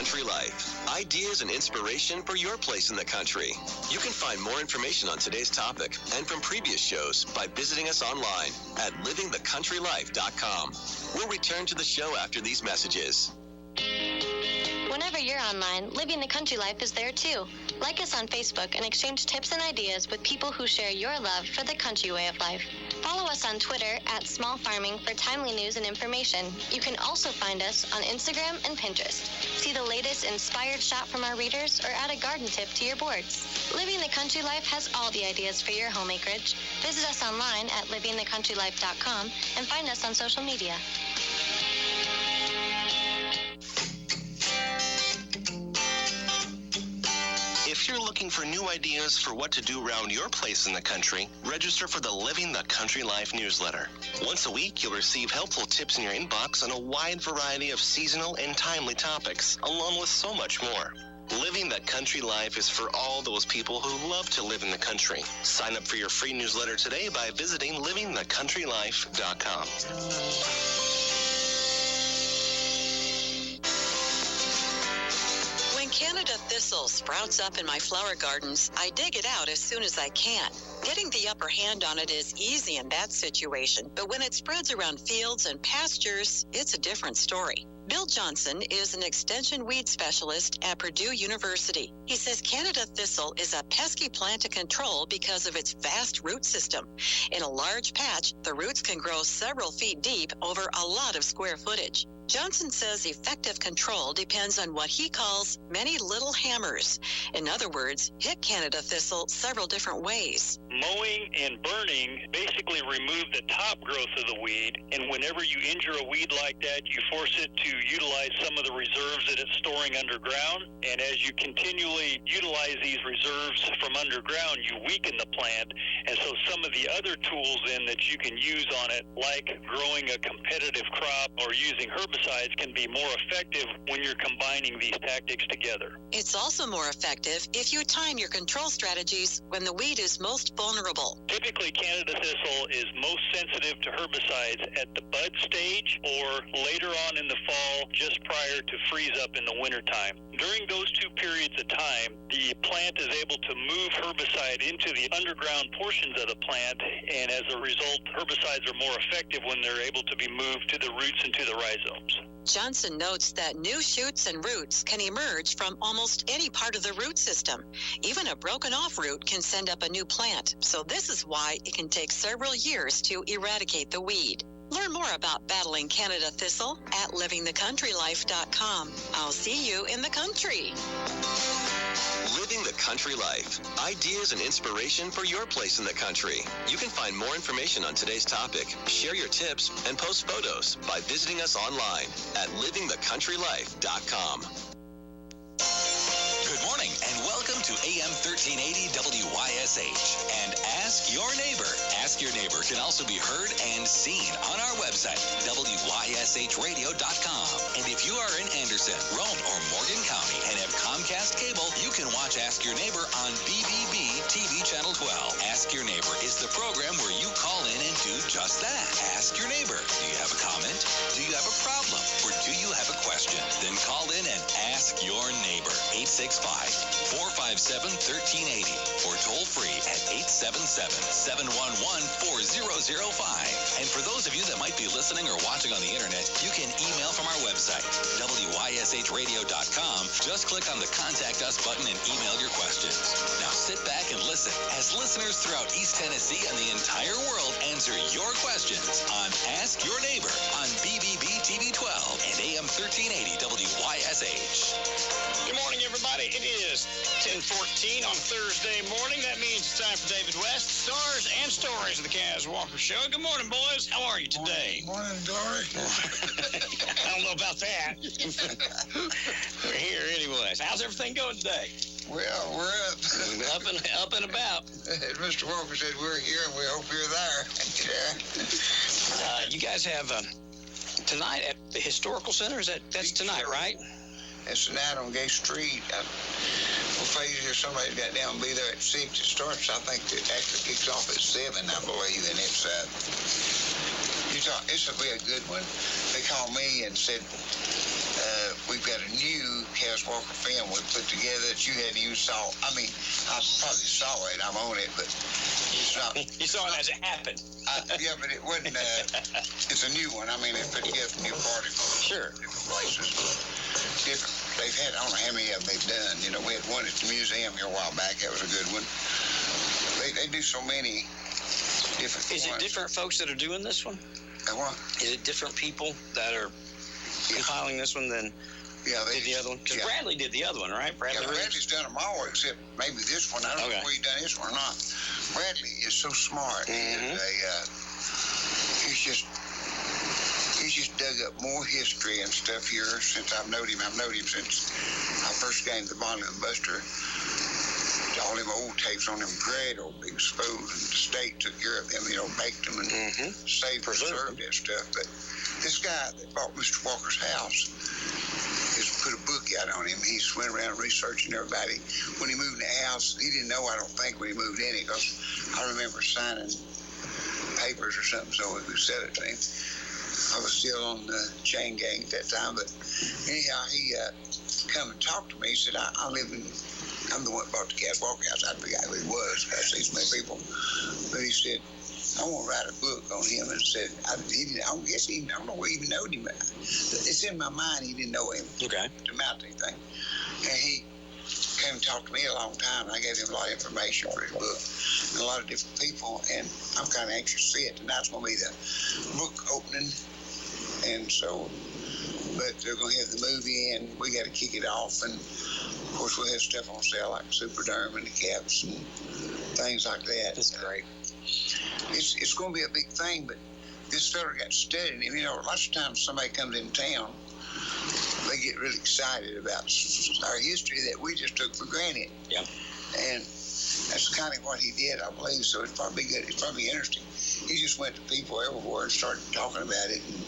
Country Life. Ideas and inspiration for your place in the country. You can find more information on today's topic and from previous shows by visiting us online at livingthecountrylife.com. We'll return to the show after these messages. Whenever you're online, Living the Country Life is there too. Like us on Facebook and exchange tips and ideas with people who share your love for the country way of life. Follow us on Twitter at Small Farming for timely news and information. You can also find us on Instagram and Pinterest. See the latest inspired shot from our readers or add a garden tip to your boards. Living the Country Life has all the ideas for your home acreage. Visit us online at livingthecountrylife.com and find us on social media. If you're looking for new ideas for what to do around your place in the country, register for the Living the Country Life newsletter. Once a week, you'll receive helpful tips in your inbox on a wide variety of seasonal and timely topics, along with so much more. Living the Country Life is for all those people who love to live in the country. Sign up for your free newsletter today by visiting livingthecountrylife.com. Canada thistle sprouts up in my flower gardens, I dig it out as soon as I can. Getting the upper hand on it is easy in that situation, but when it spreads around fields and pastures, it's a different story. Bill Johnson is an extension weed specialist at Purdue University. He says Canada thistle is a pesky plant to control because of its vast root system. In a large patch, the roots can grow several feet deep over a lot of square footage. Johnson says effective control depends on what he calls many little hammers. In other words, hit Canada thistle several different ways. Mowing and burning basically remove the top growth of the weed, and whenever you injure a weed like that, you force it to utilize some of the reserves that it's storing underground, and as you continually utilize these reserves from underground, you weaken the plant, and so some of the other tools then that you can use on it, like growing a competitive crop or using herbicides, can be more effective when you're combining these tactics together. It's also more effective if you time your control strategies when the weed is most vulnerable. Typically, Canada thistle is most sensitive to herbicides at the bud stage or later on in the fall, just prior to freeze up in the wintertime. During those two periods of time, the plant is able to move herbicide into the underground portions of the plant, and as a result, herbicides are more effective when they're able to be moved to the roots and to the rhizomes. Johnson notes that new shoots and roots can emerge from almost any part of the root system. Even a broken off root can send up a new plant, so this is why it can take several years to eradicate the weed. Learn more about battling Canada thistle at livingthecountrylife.com. I'll see you in the country. Living the Country Life. Ideas and inspiration for your place in the country. You can find more information on today's topic, share your tips, and post photos by visiting us online at livingthecountrylife.com. Good morning and welcome to AM 1380 WYSH and Ask Your Neighbor. Ask Your Neighbor can also be heard and seen on our website, WYSHradio.com. And if you are in Anderson, Rome, or Morgan County and have Comcast cable, you can watch Ask Your Neighbor on BBB TV Channel 12. Ask Your Neighbor is the program where you call in and do just that. Ask Your Neighbor. Do you have a comment? Do you have a problem? Or do you have a question? Then call in and ask your neighbor. 865-457-1380 or toll free at 877-711-4005. And for those of you that might be listening or watching on the internet, you can email from our website, WYSHradio.com. Just click on the Contact Us button and email your questions. Now sit back and listen as listeners throughout East Tennessee and the entire world answer your questions on Ask Your Neighbor on BBB TV 12 and AM 1380 WYSH. Good morning, everybody. It is 10:14 on Thursday morning. That means it's time for David West, Stars and Stories of the Cas Walker Show. Good morning, boys. How are you today? Morning, Dory. I don't know about that. We're here anyways. How's everything going today? Well, we're up. up and about. As Mr. Walker said, we're here, and we hope you're there. You guys have tonight at the Historical Center? That's tonight, right? It's tonight on Gay Street. Somebody's got down and be there at 6. It starts, I think, it actually kicks off at 7, I believe, and it's this will be a good one. They called me and said, we've got a new Cas Walker film we put together that you hadn't even saw. I mean, I probably saw it. I'm on it, but it's not. You saw it as it happened. Yeah, but it wasn't. It's a new one. I mean, they put together a new party from different places. Different. They've had, I don't know how many of them they've done. You know, we had one at the museum here a while back. That was a good one. They do so many different Is ones. it different folks that are doing this one? What? Is it different people that are compiling this one than did the other one? Because Bradley did the other one, right? Bradley's done them all except maybe this one. I don't know where he done this one or not. Bradley is so smart. He's just dug up more history and stuff here since I've known him. I've known him since I first came to Bonnie and Buster. All them old tapes on them great old big spoons, and the state took care of them, you know, baked them and saved, preserved that stuff. But this guy that bought Mr. Walker's house has put a book out on him. He's went around researching everybody. When he moved in the house, he didn't know, I don't think, when he moved in it, because I remember signing papers or something so we could sell it to him. I was still on the chain gang at that time, but anyhow, he come and talked to me. He said, I'm the one that bought the Cas Walker house. I forgot who he was. I see so many people. But he said, I want to write a book on him. And said, I don't know where he even knowed him. It's in my mind he didn't know him. Okay. To mount anything. And he came and talked to me a long time. And I gave him a lot of information for his book. And a lot of different people. And I'm kind of anxious to see it. Tonight's going to be the book opening. And so, but they're going to have the movie and we got to kick it off. And of course, we'll have stuff on sale like Superderm and the caps and things like that. That's great. It's going to be a big thing, but this fella got studying him. You know, lots of times somebody comes in town, they get really excited about our history that we just took for granted. Yeah. And that's kind of what he did, I believe. So it's probably good. It's probably interesting. He just went to people everywhere and started talking about it and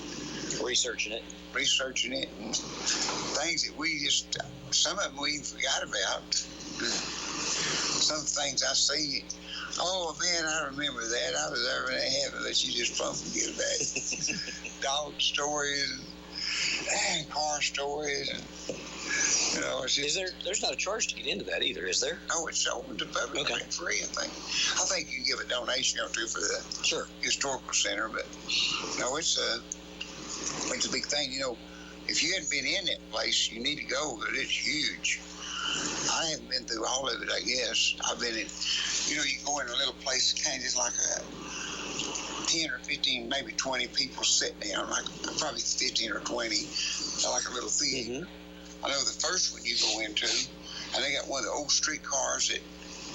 researching it and things that we just, some of them we even forgot about. Some things I see, oh man, I remember that. I was there when it happened, but you just plumb forget about it. Dog stories and car stories and, you know, it's just, there's not a charge to get into that either, is there? No, it's open to public. Okay. Free, I think you can give a donation or two for the historical center, but no, it's a big thing. You know, if you hadn't been in that place, you need to go, because it's huge. I haven't been through all of it, I guess. I've been in, you know, you go in a little place, kind of just like a 10 or 15, maybe 20 people sitting down, like probably 15 or 20, like a little theater. I know the first one you go into, and they got one of the old streetcars that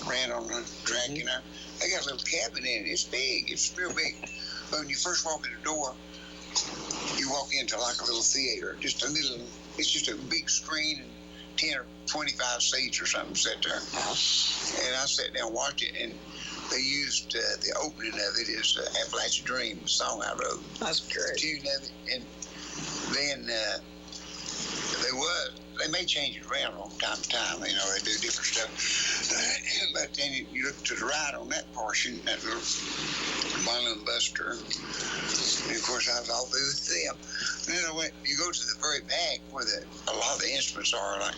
ran on the track, you know. They got a little cabin in it. It's big. It's real big. But when you first walk in the door, you walk into like a little theater. It's just a big screen and 10 or 25 seats or something set there. And I sat down and watched it, and they used the opening of it is Appalachian Dream, the song I wrote. That's great. The tune of it. And then they may change it around from time to time. You know, they do different stuff. But then you look to the right on that portion, that little Bonnie and Buster. And of course, I was all through them. And then you go to the very back where a lot of the instruments are, like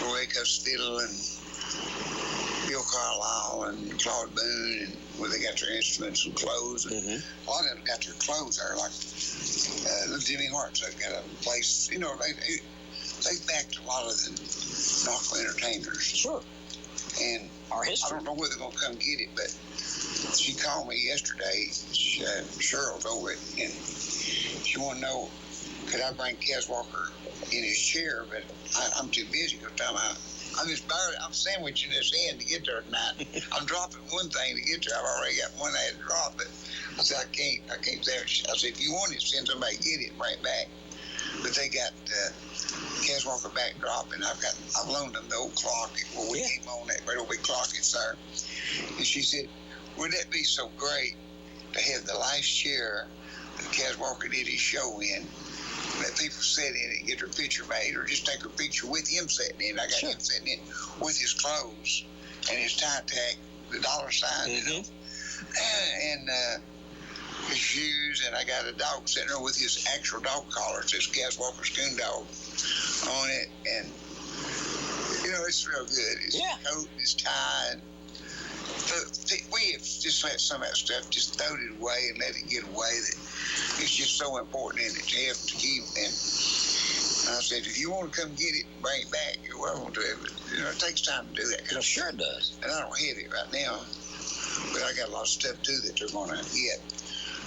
Roy Costello and Bill Carlisle and Claude Boone, and where they got their instruments and clothes. And a lot of them got their clothes there, like Jimmy Hart's. They've got a place, you know, they backed a lot of the knockable entertainers. Sure. And our history. I don't know where they're going to come get it, but she called me yesterday. Cheryl's over it, and she wanted to know, could I bring Cas Walker in his chair? But I'm too busy because I'm sandwiching this in to get there tonight. I'm dropping one thing to get there. I've already got one I had to drop, but I said, I can't sandwich. I said, if you want it, send somebody get it and bring it back. But they got Cas Walker backdrop, and I've loaned them the old clock where we came on, that great old big clock it's there. And she said, would that be so great to have the last chair that Cas Walker did his show in, let people sit in it and get their picture made, or just take a picture with him sitting in. I got him sitting in with his clothes and his tie tag, the dollar sign, you know, and his shoes, and I got a dog sitting there with his actual dog collar. It says Cas Walker's Coon Dog on it, and so good. His coat, his tie. We have just let some of that stuff just thrown it away and let it get away. That it's just so important in it to have to keep. And I said, if you want to come get it and bring it back, you're welcome to it. But, it takes time to do that. It sure does. And I don't have it right now, but I got a lot of stuff too that they're going to get.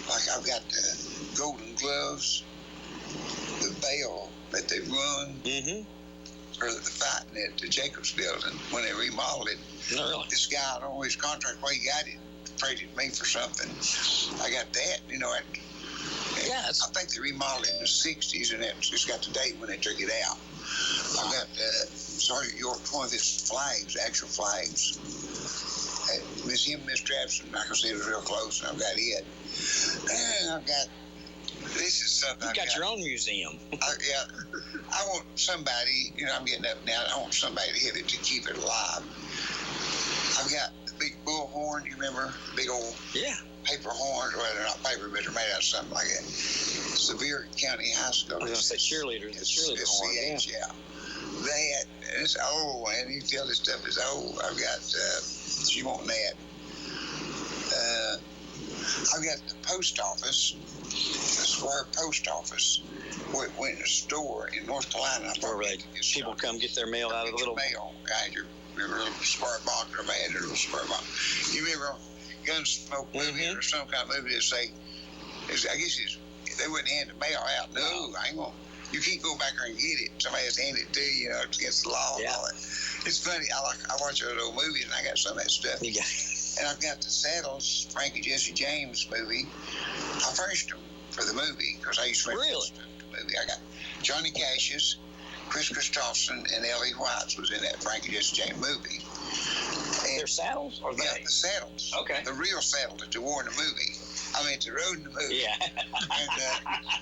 Like I've got the golden gloves, the bell that they run. Mm-hmm. Or the fighting at the Jacobs building when they remodeled it. No, really? This guy, I don't know his contract where he got it, traded me for something. I got that, I think they remodeled it in the 60s, and it's just got the date when they took it out. I got Sergeant York, one of his flags, actual flags. Miss Trapson, like I said, it was real close, and I've got it. And I've got, this is something. You got your own museum. I want somebody, I'm getting up now, I want somebody to hit it to keep it alive. I've got the big bullhorn, you remember? Big old paper horns, well, they're not paper, but they're made out of something like that. Sevier County High School. I was going to say cheerleaders, the cheerleader horn. That, and it's old, and you can tell this stuff is old. I've got, she wanting that. I've got the post office, the square post office, where it went in a store in North Carolina. Where people come get their mail out of the little mail. Your little square box, or a little square box. You remember Gunsmoke movie or some kind of movie that say, I guess they wouldn't hand the mail out. No, I ain't gonna. You can't go back there and get it. Somebody has to hand it to you. It's against the law and all that. It's funny. I watch those old movies, and I got some of that stuff. Yeah. And I've got the Saddles, Frankie Jesse James movie. I furnished them for the movie because I used to rent the movie. I got Johnny Cash's, Chris Christopherson, and L.E. White's was in that Frankie Jesse James movie. And their saddles? Or the saddles. Okay. The real saddle that they wore in the movie. I mean, they rode in the movie. Yeah.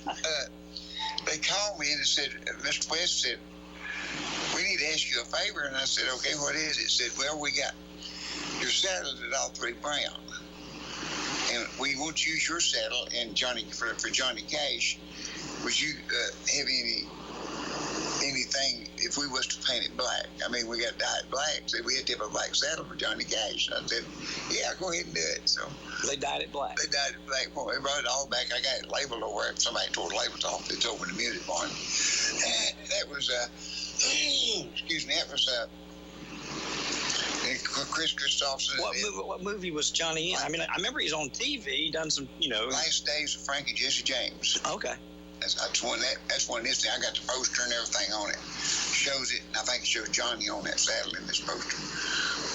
And they called me and said, Mr. West said, we need to ask you a favor. And I said, okay, what is it? Said, well, we got your saddles at all three brown. And we want to use your saddle and Johnny for Johnny Cash. Would you have anything if we was to paint it black? I mean, we got dyed black, so we had to have a black saddle for Johnny Cash. And I said, yeah, go ahead and do it. So they dyed it black. They dyed it black. Well, they brought it all back. I got it labeled over it. Somebody tore the labels off. They told me the music barn. And that was excuse me. That was Chris Christopherson. What movie was Johnny in? I mean, I remember he's on TV, done some, Last Days of Frankie Jesse James. Okay. That's one this thing. I got the poster and everything on it. Shows it, and I think it shows Johnny on that saddle in this poster.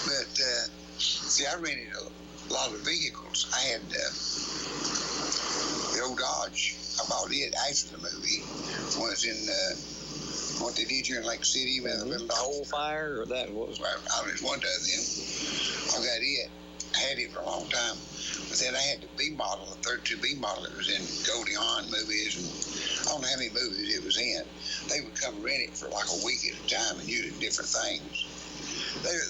But, see, I rented a lot of vehicles. I had the old Dodge. I bought it after the movie. Was in what they did here in Lake City. The little Coal Fire, or that was? Well, I was one of them. I got it. I had it for a long time. But then I had the B model, the 32 B model that was in Goldie Hawn movies, and I don't know how many movies it was in. They would come rent it for like a week at a time and use it in different things. It was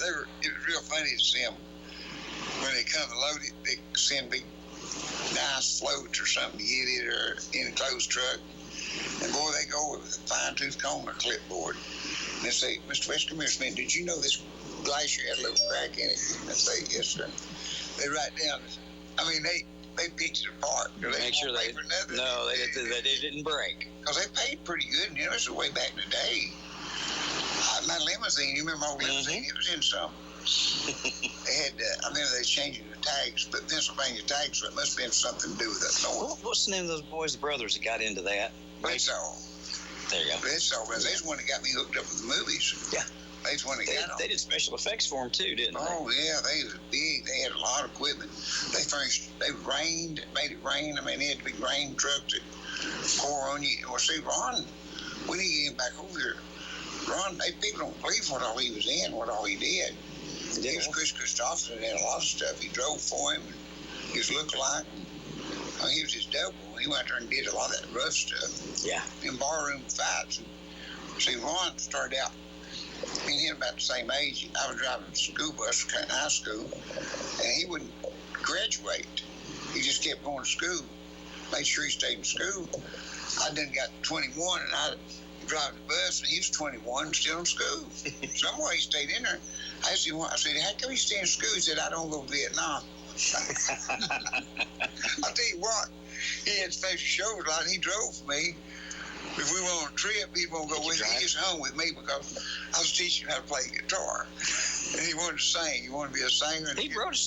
real funny to see them. When they come to load it, they send big, nice floats or something to get it, or in a closed truck. And boy, they go with a fine-tooth comb or clipboard. And they say, Mr. West, come here, man, did you know this glacier had a little crack in it? And I say, yes, sir. They write down, I mean, they picked it apart. They make sure they didn't break. Because they paid pretty good. This was way back in the day. My limousine, you remember my old limousine? It was in some. They had, I remember they changing the tags, but Pennsylvania tags, so it must have been something to do with up north. What's the name of those boys, the brothers that got into that? Blitzall. There you go. Blitzall. They're the one that got me hooked up with the movies. Yeah. They did special effects for them too, didn't they? Oh yeah, they was big. They had a lot of equipment. They made it rain. I mean, they had big rain trucks that pour on you. Well, see, Ron, we need to get him back over here. Ron, people don't believe what all he was in, what all he did. He was Chris Christopherson and a lot of stuff. He drove for him, and his lookalike. He was his double. He went there and did a lot of that rough stuff. Yeah. In barroom fights. And see, Ron started out. Me and him about the same age. I was driving a school bus for high school, and he wouldn't graduate. He just kept going to school. Made sure he stayed in school. I done got 21, and driving the bus, and he was 21, still in school. Somewhere he stayed in there. I asked him, I said, how come you stay in school? He said, I don't go to Vietnam. I'll tell you what, he had special shows a lot. He drove for me. If we were on a trip, he won't go with me. He just hung with me because I was teaching him how to play guitar. And he wanted to sing. He wanted to be a singer. He brought a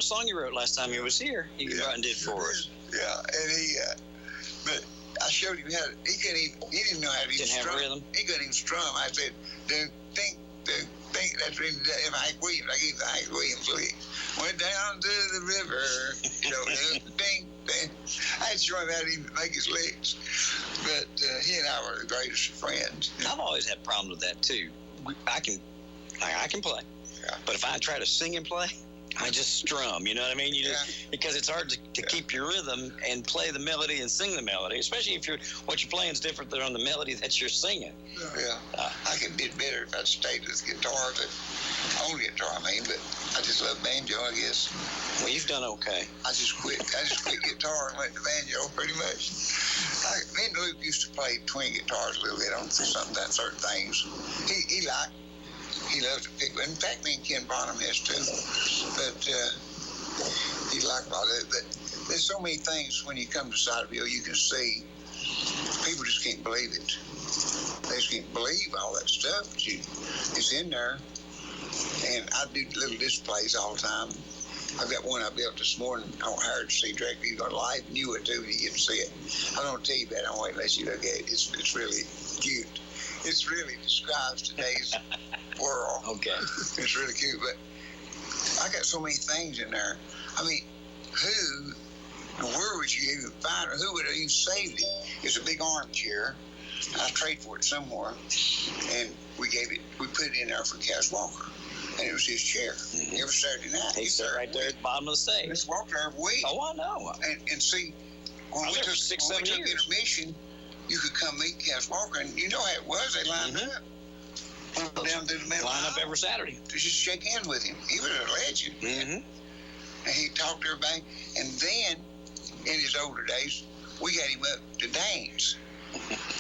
song he wrote last time he was here. He brought and did for us. Yeah, and but I showed him how to, he didn't know how to even strum. Rhythm. He couldn't even strum. I said, think, that's really Hank Williams. I gave the Hank Williams lick. Went down to the river, ding, ding. I had to show him how to even make his licks. But he and I were the greatest of friends. I've always had problems with that, too. I can play. Yeah. But if I try to sing and play, I just strum, you know what I mean? Because it's hard to keep your rhythm and play the melody and sing the melody, especially if what you're playing is different than the melody that you're singing. Yeah. I could do better if I stayed with guitar, but only guitar, but I just love banjo, I guess. Well, you've done okay. I just quit guitar and went to banjo pretty much. Me and Luke used to play twin guitars a little bit on certain things. He loves to pick. In fact, me and Ken Bonham is too. But he liked a lot of it. But there's so many things when you come to Sodaville you can see. People just can't believe it. They just can't believe all that stuff. But it's in there. And I do little displays all the time. I've got one I built this morning. I don't hire to see directly. You go live and you would too when you get to see it. I don't tell you that. I don't wait unless you look at it. It's really cute. It really describes today's world. Okay. It's really cute, but I got so many things in there. I mean, where would you even find it? Who would have even saved it? It's a big armchair. I trade for it somewhere, and we put it in there for Cas Walker, and it was his chair. Every Saturday night. He sat right there at the bottom of the stage. Just walked there every week. Oh, I know. And see, when we took intermission, you could come meet Cas Walker, and you know how it was. They lined up down to the middle. Line up every Saturday. To just shake hands with him. He was a legend. Mm-hmm. And he talked to everybody. And then, in his older days, we got him up to dance.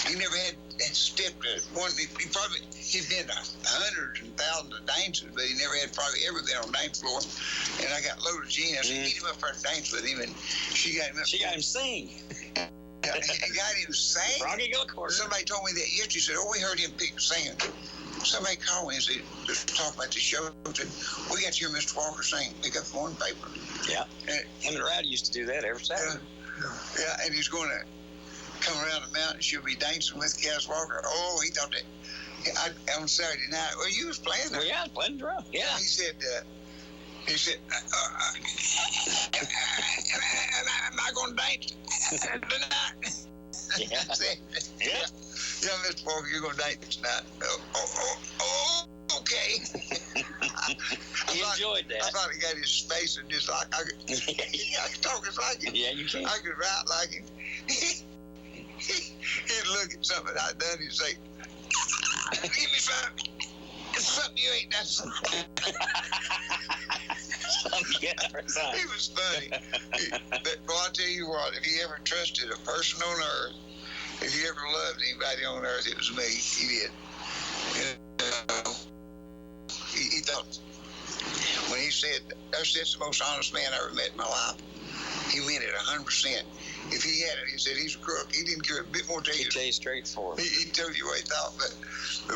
He never had stepped one. He'd been to hundreds and thousands of dances, but he never had probably ever been on the dance floor. And I got Lola Jean. I said, get him up there to dance with him. And she got him up. She got him sing. Got him sing. Froggy Gilcourt. Somebody told me that yesterday. Said, we heard him singing. Somebody called me and said, let's talk about the show. Said, we got to hear Mr. Walker sing. Pick up the morning paper. Yeah. Him and Rowdy used to do that every Saturday. Yeah, and he's going to come around the mountain. She'll be dancing with Cas Walker. Oh, he thought that on Saturday night. Well, you was playing there. Well, yeah, I was playing drum. Yeah. He said, am I going to dance tonight? Yeah. Yeah, Mr. Walker, you're going to dance tonight. Oh, okay. He enjoyed that. I thought he got his face and just like, I could talk just like him. Yeah, you can. I could write like him. He'd look at something I'd done, he'd say, give me something. It's something you ain't done. He was funny. But boy, I tell you what, if he ever trusted a person on earth, if he ever loved anybody on earth, it was me. He did. He thought, when he said, that's the most honest man I ever met in my life. He meant it 100%. If he had it, he said he's a crook. He didn't care a bit more to you. He'd tell you straightforward. He told you what he thought, but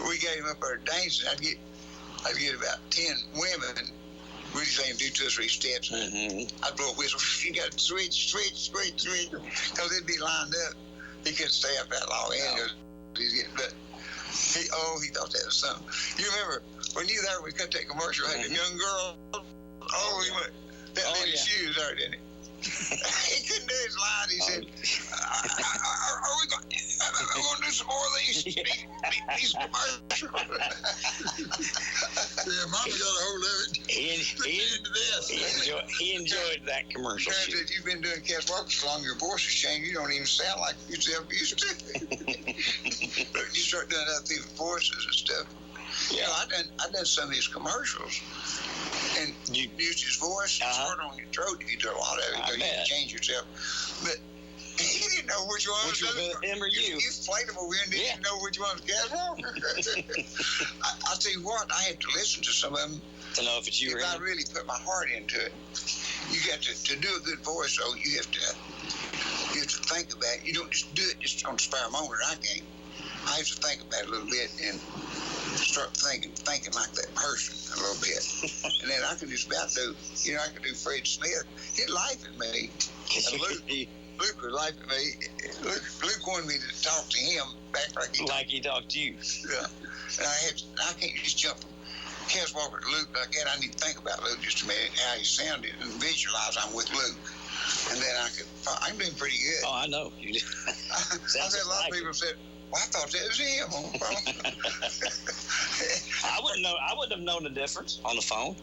we got him up there dancing. I'd get about 10 women. We'd say him do 2 or 3 steps. Mm-hmm. I'd blow a whistle. You got to switch, because they'd be lined up. He couldn't stay up that long. But he thought that was something. You remember when you there, we cut that commercial, had a young girl. He went that lady's shoes there, didn't he? He couldn't do his line. He said, are we going to do some more of these commercials? Yeah, Mama got a hold of it. He enjoyed that commercial. Parents said, you've been doing Cas Walker so long, your voice has changed. You don't even sound like you used to. But you start doing other people's voices and stuff. Yeah, I done some of his commercials. And you used his voice. It's hard on your throat if you do a lot of it. You change yourself. But he didn't didn't know which one was him or you. You played them over here and didn't know which one was Cas Walker. I'll tell you what, I had to listen to some of them to know if it's you or him. I really put my heart into it. You got to do a good voice, though. You have to think about it. You don't just do it just on the spare moment. I can't. I have to think about it a little bit and start thinking like that person a little bit. And then I can just about do, I can do Fred Smith. He'd laugh at me. And Luke would laugh at me. Luke wanted me to talk to him back like he talked to you. Yeah. And I can't just jump from Cas Walker to Luke like that. I need to think about Luke just a minute, how he sounded, and visualize I'm with Luke. And then I'm doing pretty good. Oh, I know. I've had a lot of people said, well, I thought that was him on the phone. I wouldn't have known the difference on the phone.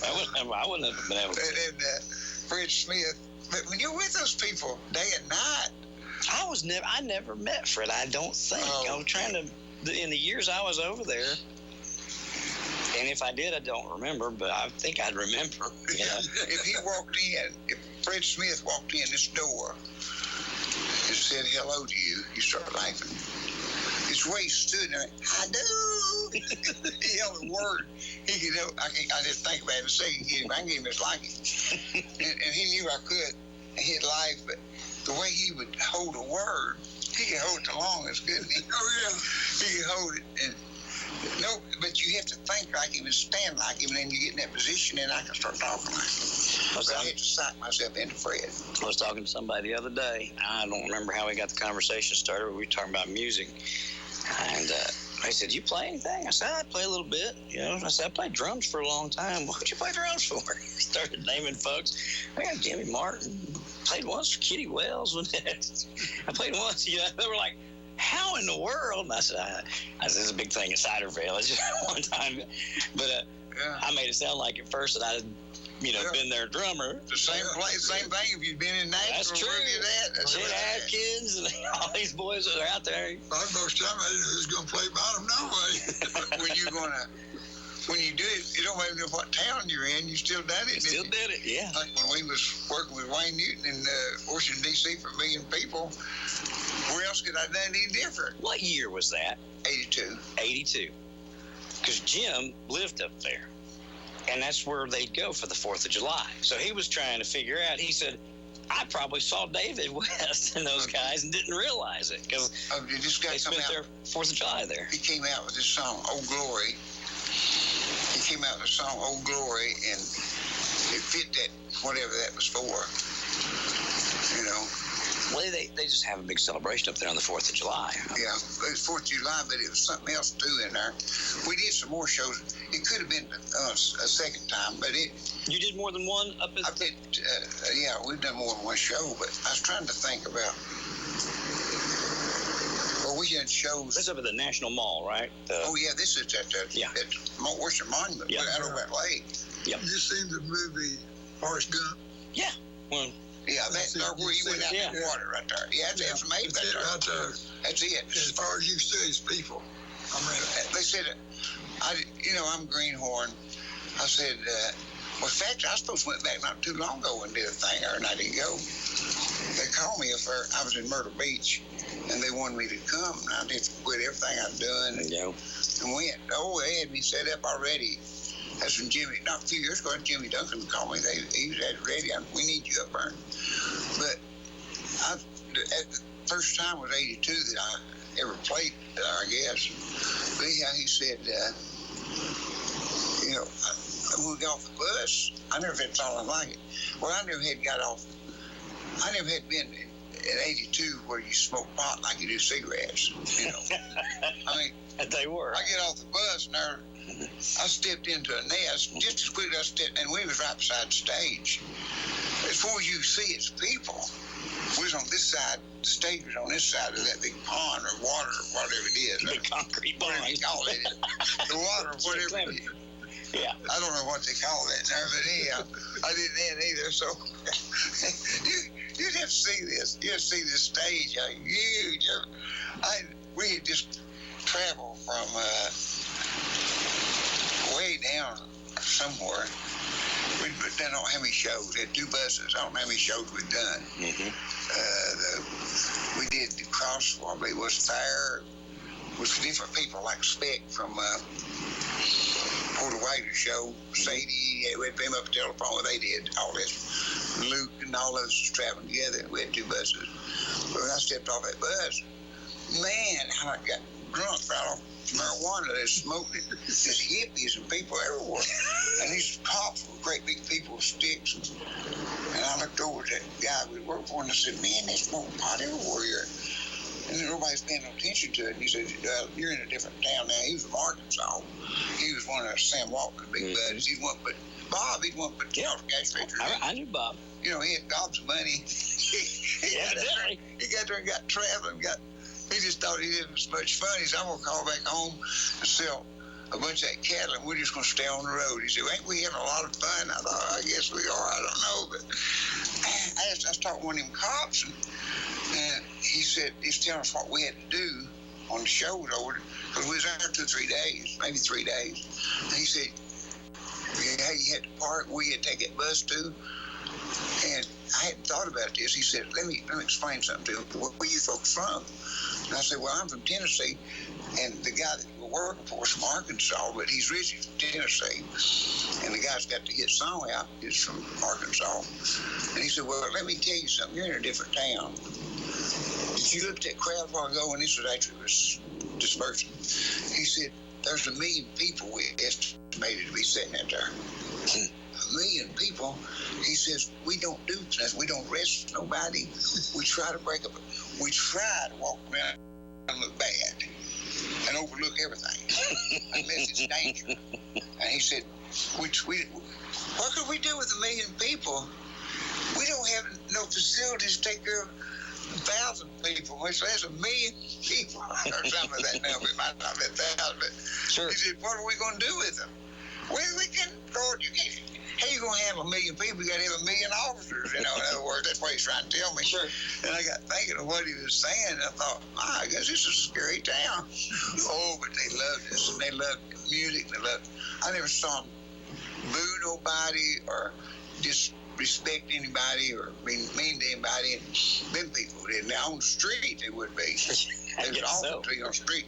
I wouldn't have been able to. And Fred Smith. But when you're with those people day and night. I never met Fred, I don't think. I'm trying to, in the years I was over there, and if I did, I don't remember, but I think I'd remember. If Fred Smith walked in this door and said hello to you, you start laughing. It's the way he stood there. I do. He held a word. He could help. I didn't think about it a second. I can give him his liking. And he knew I could. And he'd laugh, but the way he would hold a word, he could hold it the longest, couldn't he? Oh, yeah. He could hold it. But you have to think like him and stand like him, and then you get in that position, and I can start talking like him. But I had to psych myself into Fred. I was talking to somebody the other day. I don't remember how we got the conversation started, but we were talking about music. And I said, you play anything? I said, I play a little bit. I said, I played drums for a long time. What'd you play drums for? He started naming folks. I got Jimmy Martin. Played once for Kitty Wells. I played once. They were like, how in the world? And I said, it's a big thing in Cider Village one time. But I made it sound like at first that I had, been their drummer. The same thing if you'd been in Nashville. That's true. Sid Atkins and all these boys that are out there. Most time I didn't know who's going to play bottom no way. When you do it, you don't matter what town you're in, you still done it. Did it, yeah. Like when we was working with Wayne Newton in Washington, D.C. for $1 million people, where else could I have done any different? What year was that? 82. 82. Because Jim lived up there. And that's where they'd go for the 4th of July. So he was trying to figure out, he said, I probably saw David West and those guys and didn't realize it because they spent their 4th of July there. He came out with this song, Old Glory. He came out with a song, Old Glory, and it fit that, whatever that was for, Well, they just have a big celebration up there on the 4th of July. Yeah, it was 4th of July, but it was something else too in there. We did some more shows. It could have been a second time, but You did more than one up at we've done more than one show, but I was trying to think about... Well, we had shows... That's up at the National Mall, right? This is at Western Monument, out over that lake. Yep. You seen the movie Forrest Gump? Yeah. Well... Yeah, that's where he went out in the water right there. Yeah, that's made right there. That's it. As far as you see, it's people. They said, I'm Greenhorn. I said, in fact, I suppose went back not too long ago and did a thing there, and I didn't go. They called me I was in Myrtle Beach, and they wanted me to come, and I did quit everything I'd done and went. They had me set up already. That's when not a few years ago, Jimmy Duncan called me. He was at it ready. We need you up there. But the first time was 82 that I ever played there, I guess. But anyhow, he said, when we got off the bus, I never had something like it. Well, I never had been in 82 where you smoke pot like you do cigarettes, I mean, they were. I get off the bus and I stepped into a nest just as quick as I stepped, and we was right beside the stage. As far as you see, it's people. We was on this side, the stage was on this side of that big pond or water or whatever it is. The concrete pond. Whatever you call it. The water or whatever it is. Yeah. I don't know what they call that there, but anyhow, I didn't have either, so you'd have to see this. You'd have to see this stage, huge. We had just traveled from way down somewhere. We'd done I don't know how many shows. We had 2 buses. I don't know how many shows we'd done. Mm-hmm. We did the Crossville, I believe, was Fire, with different people like Speck from Porter Waiter show, Sadie, we had them up the telephone, they did all this. Luke and all of us was traveling together. We had 2 buses. But when I stepped off that bus, man, how I got drunk right off marijuana. They smoked it. There's hippies and people everywhere. And these cops were great big people with sticks. And I looked over at that guy we worked for and I said, man, they smoke pot everywhere here. And then nobody's paying no attention to it. And he said, you're in a different town now. He was from Arkansas. He was one of Sam Walker's big buddies. He went, but Bob, he went, but gas register. I knew Bob. You know, he had gobs of money. He got there and got traveling. He just thought he didn't as much fun. He said, I'm going to call back home and sell a bunch of that cattle, and we're just going to stay on the road. He said, well, ain't we having a lot of fun? I thought, I guess we are. I don't know. But I was talking to one of them cops, and he said, he's telling us what we had to do on the show over, because we was there 2 or 3 days, maybe 3 days. And he said, hey, you had to park where you had to take that bus to. And I hadn't thought about this. He said, let me explain something to him. Where are you folks from? And I said, well, I'm from Tennessee. And the guy that we're working for is from Arkansas, but he's originally from Tennessee. And the guy's got to get song out is from Arkansas. And he said, well, let me tell you something. You're in a different town. If you looked at that crowd a while ago, and this was actually dispersing, he said, there's 1 million people we estimated to be sitting out there. 1 million people. He says, we don't do nothing. We don't arrest nobody. We try to break up. We try to walk around and look bad and overlook everything unless it's danger. And he said, what could we do with 1 million people? We don't have no facilities to take care of 1,000 people, which that's 1 million people or something like that now. It might not be 1,000, but sure. He said, what are we going to do with them? Well, we can, Lord, you can't. How you going to handle 1 million people? You got to have 1 million officers, you know. In other words, that's what he's trying to tell me. Sure. And I got thinking of what he was saying. And I thought, I guess this is a scary town. Oh, but they loved us. And they loved music. I never saw them boo nobody or disrespect anybody or be mean to anybody. And them people did. Now, on the street, they would be. They was awful to you on the street.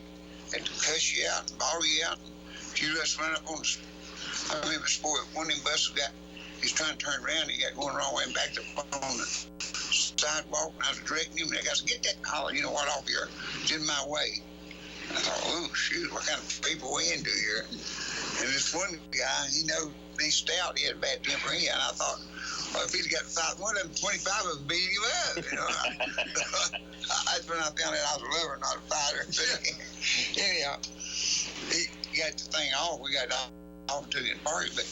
They'd cuss you out and ball you out. If you just run up on the street. I remember one of them buses he's trying to turn around, he got going the wrong way and backed up on the sidewalk, and I was directing him, and I said, get that collar, you know what, off here. It's in my way. And I thought, oh, shoot, what kind of people we into here? And this one guy, he's stout, he had a bad temper, and I thought, well, if he'd got one of them, 25 of them beat him up, you know. That's when I found out I was a lover, not a fighter. Anyhow, he got the thing off, we got off to the party, but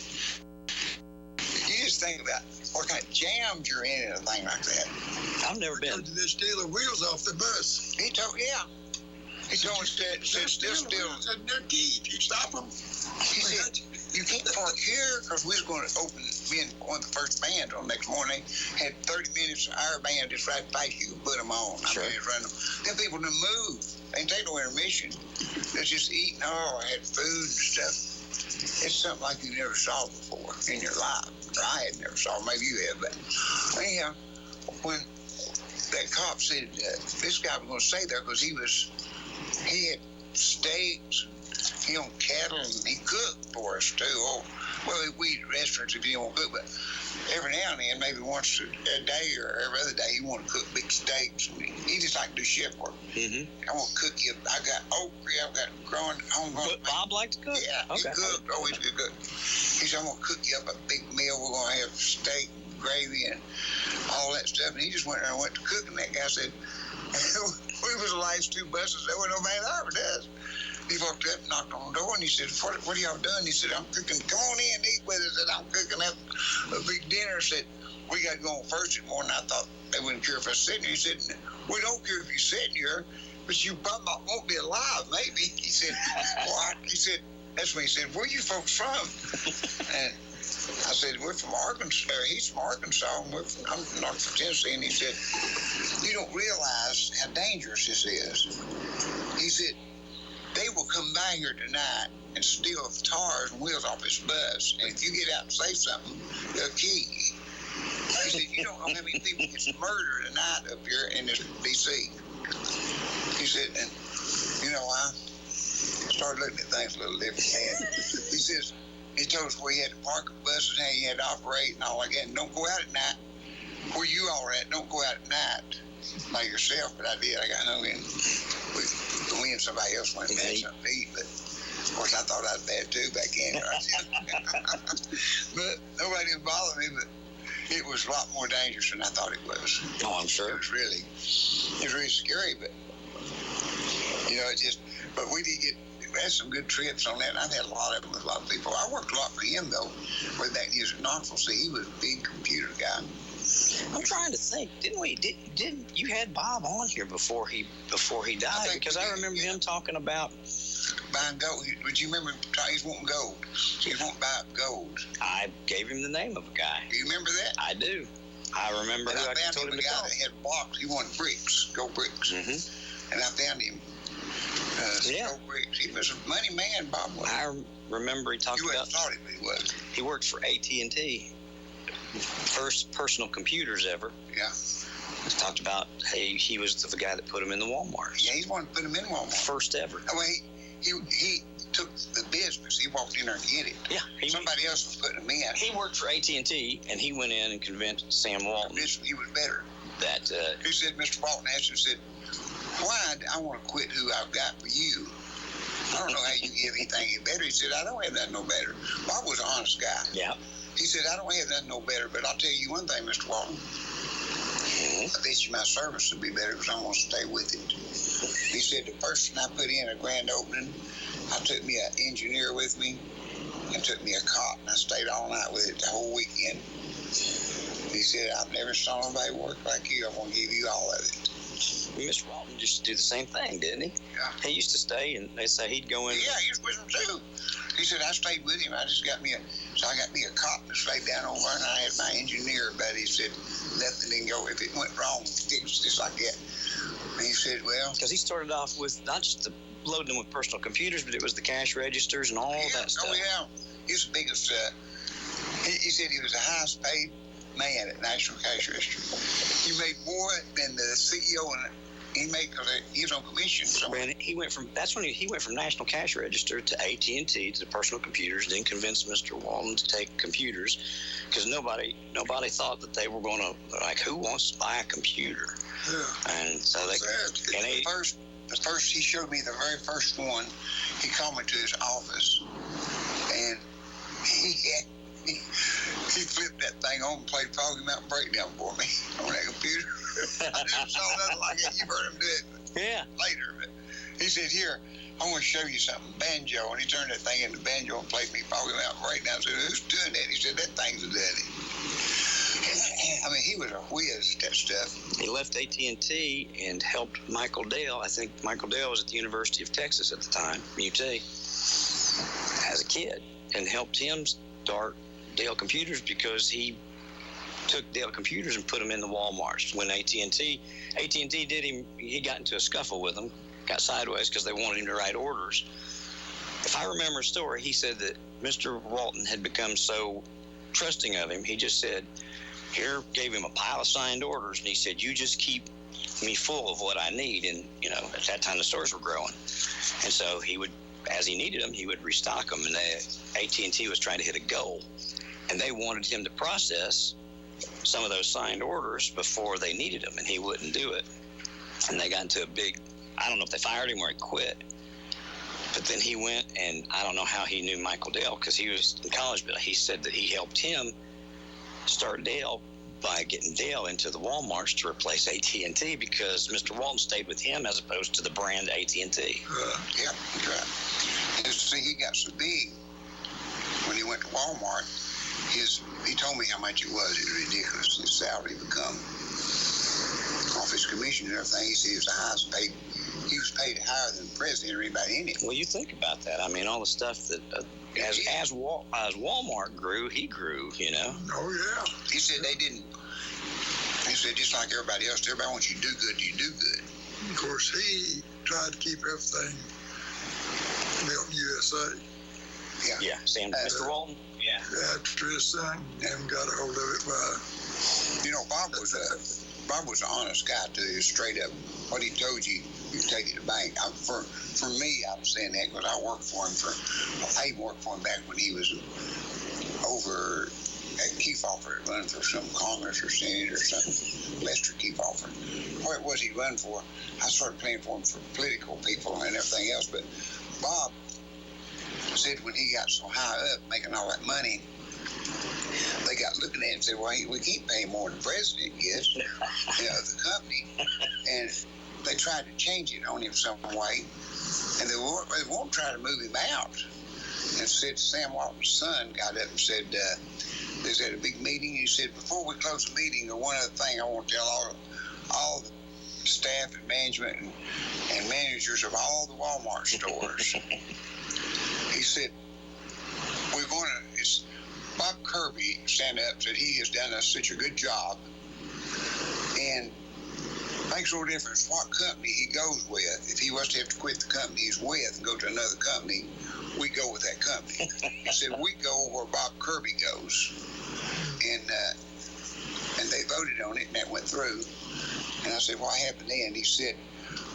you just think about what kind of jams you're in a thing like that. I've never been. They steal the wheels off the bus. He told said still. Said their key. If you stop them, he said, you can't park here because we was going to open, being one of the first bands on the next morning. Had 30 minutes, our band just right past you and put them on. Sure. I mean, run them. Them people didn't move. They didn't take no intermission. They're just eating. I had food and stuff. It's something like you never saw before in your life. Or I had never saw. Maybe you have. But anyhow, when that cop said this guy was going to stay there because he had steaks, he owned cattle, and he cooked for us too. Oh, well, we eat at restaurants if you don't want to cook, but every now and then, maybe once a day or every other day, he want to cook big steaks. And he just like to do shift work. Mm-hmm. I want to cook you. I got okra, I've got homegrown. But Bob liked to cook? Yeah, okay. He cooked. Always good cook. He said, I'm going to cook you up a big meal. We're going to have steak, gravy, and all that stuff. And he just went there and went to cooking. That guy said, we was the last 2 buses. There wasn't no man there but us. He walked up and knocked on the door, and he said, what are y'all doing? He said, I'm cooking. Come on in, eat with us. And I'm cooking up a big dinner. Said, we got to go on first in the morning. I thought they wouldn't care if I was sitting here. He said, we don't care if you're sitting here, but you probably won't be alive, maybe. He said, what? He said, that's when he said, where you folks from? And I said, we're from Arkansas. He's from Arkansas, and I'm not from Tennessee. And he said, you don't realize how dangerous this is. He said, they will come by here tonight and steal the tires and wheels off his bus. And if you get out and say something, they'll kill you. He said, you don't know how many people get murdered tonight up here in this D.C. He said, and you know, I started looking at things a little different. He says, he told us where you had to park the buses, how you had to operate and all like that. And don't go out at night. Where you all are at, don't go out at night by yourself. But I did. I got home and we and somebody else went and had something to eat. But of course, I thought I was bad too back then. But nobody didn't bother me. But it was a lot more dangerous than I thought it was. Oh, I'm sure. It was really scary. But you know, but we had some good trips on that, and I've had a lot of them with a lot of people. I worked a lot for him, though, way back years at Knoxville. See, he was a big computer guy. I'm trying to think. Didn't you had Bob on here before he died? Because I remember him talking about buying gold. Would you remember he's wanting gold? He's wanting to buy gold. I gave him the name of a guy. Do you remember that? I do. I remember who I told him to call. That had blocks. He wanted bricks, gold bricks. Mm-hmm. And I found him. Gold bricks. He was a money man, Bob was. I remember he talked about. You thought he was. He worked for AT&T. First personal computers ever. Yeah. He talked about, hey, he was the guy that put him in the Walmart. Yeah, he's one that put him in Walmart. First ever. I mean, he took the business. He walked in there and get it. Yeah. Somebody else was putting him in. He worked for AT&T, and he went in and convinced Sam Walton. He was better. That he said, Mr. Walton asked him, said, why I want to quit who I've got for you? I don't know how you give anything any better. He said, I don't have nothing no better. Bob was an honest guy. Yeah. He said, I don't have nothing no better, but I'll tell you one thing, Mr. Walton. I bet you my service would be better because I'm going to stay with it. He said, the person I put in a grand opening, I took me an engineer with me and took me a cot, and I stayed all night with it the whole weekend. He said, I've never saw nobody work like you. I'm going to give you all of it. Mr. Walton used to do the same thing, didn't he? Yeah. He used to stay, and they say he'd go in. Yeah, he was with him too. He said, I stayed with him. I got me a cot and stayed down over, and I had my engineer buddy. He said, nothing didn't go. If it went wrong, fix just like that. And he said, well. Because he started off with not just loading them with personal computers, but it was the cash registers and all that stuff. Oh, yeah. He was the biggest. He said he was the highest paid man at National Cash Register. He made more than the CEO and he made because he was on commission. So. And he went from National Cash Register to AT&T to the personal computers, then convinced Mr. Walton to take computers because nobody thought that they were going to, like, who wants to buy a computer? Yeah. And so the first he showed me the very first one. He called me to his office and he flipped that thing on and played Foggy Mountain Breakdown for me on that computer. I never saw nothing like it. You heard him do it later. But he said, here, I want to show you something, banjo. And he turned that thing into banjo and played me Foggy Mountain Breakdown. I said, who's doing that? He said, that thing's doing it. I mean, he was a whiz at that stuff. He left AT&T and helped Michael Dale. I think Michael Dale was at the University of Texas at the time, UT, as a kid, and helped him start Dale Computers because he took Dale Computers and put them in the Walmarts. When AT&T did him, he got into a scuffle with them, got sideways because they wanted him to write orders. If I remember a story, he said that Mr. Walton had become so trusting of him, he just said, here, gave him a pile of signed orders, and he said, you just keep me full of what I need. And, you know, at that time the stores were growing. And so he would, as he needed them, he would restock them. And AT&T was trying to hit a goal. And they wanted him to process some of those signed orders before they needed them, and he wouldn't do it. And they got into a big, I don't know if they fired him or he quit. But then he went, and I don't know how he knew Michael Dale because he was in college, but he said that he helped him start Dale by getting Dale into the Walmarts to replace AT&T because Mr. Walton stayed with him as opposed to the brand AT&T. Yeah, that's right. And see, he got so big when he went to Walmart. He told me how much it was. It was ridiculous. His salary would come off his commission and everything. He said he was the highest paid. He was paid higher than the president or anybody in it. Well, you think about that. I mean, all the stuff that as Walmart grew, he grew. You know. Oh yeah. He said they didn't. He said just like everybody else, everybody wants you to do good. You do good. Of course, he tried to keep everything Milton, USA. Yeah, Sam. Mr. Walton? Yeah. After his son, haven't got a hold of it by. Bob was an honest guy too. He was straight up. What he told you, you take it to bank. For me, I'm saying that because I worked for him I even worked for him back when he was over at Kefauver, running for some Congress or Senate or something. Lester Kefauver. What it was he run for? I started playing for him for political people and everything else. But Bob said when he got so high up, making all that money, they got looking at him and said, well, we can't pay more than the president gets, the company. And they tried to change it on him some way. And they won't try to move him out. And said Sam Walton's son got up and said, they was at a big meeting. He said, before we close the meeting, one other thing I want to tell all the staff and management and managers of all the Walmart stores. He said, Bob Kirby stand up, said he has done us such a good job, and makes no difference what company he goes with. If he was to have to quit the company he's with and go to another company, we go with that company. He said, we go where Bob Kirby goes. And they voted on it, and that went through. And I said, what happened then? He said,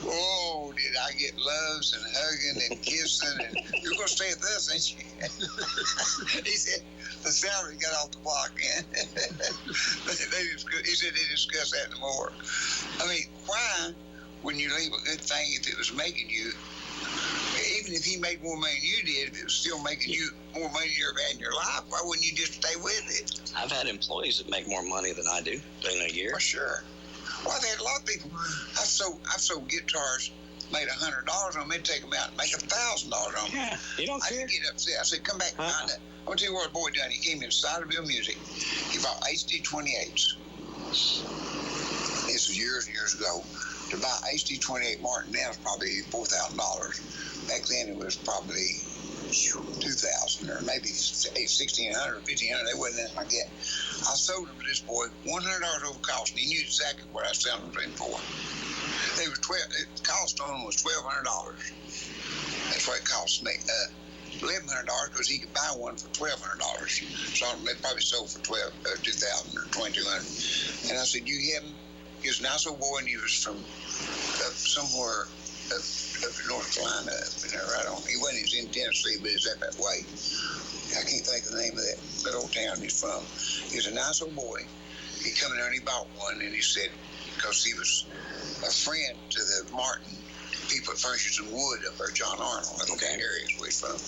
oh, did I get loves and hugging and kissing? And you're going to stay with us, ain't you? He said, the salary got off the block, man. He said they discussed that more. I mean, why, when you leave a good thing, if it was making you, even if he made more money than you did, if it was still making you more money you ever had in your life, why wouldn't you just stay with it? I've had employees that make more money than I do in a year. For sure. Well, they had a lot of people. I've sold guitars, made $100 on them, and take them out and make $1,000 on them. Yeah, you don't care. I get upset. I said, come back and find it. I'm going to tell you what a boy done. He came inside of Bill Music. He bought HD28s. This was years and years ago. To buy HD28 Martin now is probably $4,000. Back then it was probably $2,000 or maybe $1,600 or $1,500. They wasn't anything like that. I sold them to this boy $100 over cost, and he knew exactly what I was selling them for. They was the cost on them was $1,200. That's what it cost me. $1,100 because he could buy one for $1,200. So they probably sold for $2,000 or $2,200. And I said, you have him? He was a nice old boy, and he was from somewhere up in North Carolina, up in there, right on. He wasn't in Tennessee, but he's up that way. I can't think of the name of that little town he's from. He was a nice old boy. He come in there and he bought one, and he said, because he was a friend to the Martin people that furnishes and wood up there, John Arnold, I think that area is where he's from.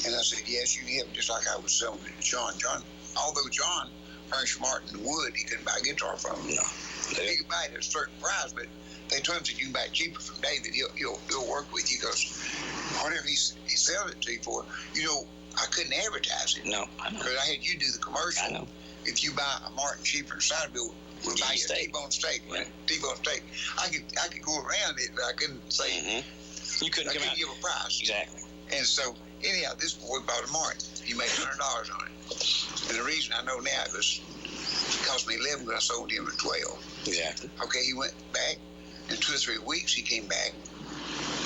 And I said, yes, you can have him, just like I was selling it to John. Although John furnished Martin wood, he couldn't buy a guitar from him. No. He could buy it at a certain price, but they told him that you can buy it cheaper from David. He'll work with you because whatever he sells it to you for, I couldn't advertise it. No, I know. Because I had you do the commercial. I know. If you buy a Martin cheaper inside bill, we'll buy you a T-bone steak. Right. T-bone steak. I could go around it, but I couldn't say. Mm-hmm. You couldn't give a price. Exactly. And so anyhow, this boy bought a Martin. He made $100 on it. And the reason I know now it cost me $11, but I sold him for $12. Exactly. Okay, he went back. In 2 or 3 weeks, he came back.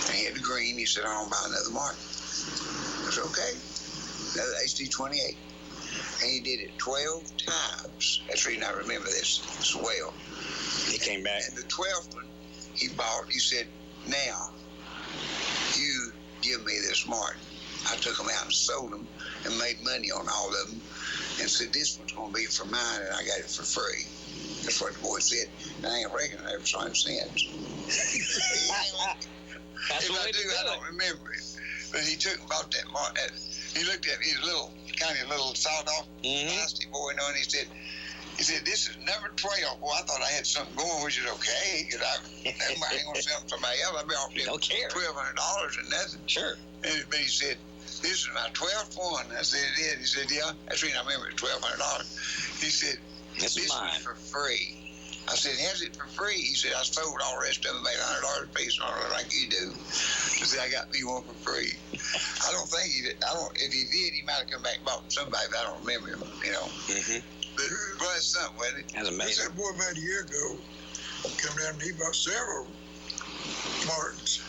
And he had the green. He said, I want to buy another Martin. I said, okay. Another HD28. And he did it 12 times. That's the reason I remember this well. He came back. And the 12th one, he said, now, you give me this Martin. I took them out and sold them and made money on all of them and said, this one's going to be for mine, and I got it for free. That's what the boy said. And I ain't reckon I ever saw him since. If I do, I don't remember it. But he took about that Martin. He looked at me, he was a little sawed-off, nasty boy, and he said, this is number 12. Boy, I thought I had something going, which is okay, because ain't going to sell somebody else. I'd be off them $1,200 and nothing. Sure. But he said, this is my 12th one. I said, it is. He said, yeah. That's the reason I remember it, $1,200. He said, this is for free. I said, has it for free? He said, I sold all the rest of them, made $100 a piece on it like you do. He said, I got me one for free. I don't think he did. If he did, he might have come back and bought somebody, but I don't remember him, Mm-hmm. But that's something, wasn't it? That's amazing. That boy about a year ago come down and he bought several Martins.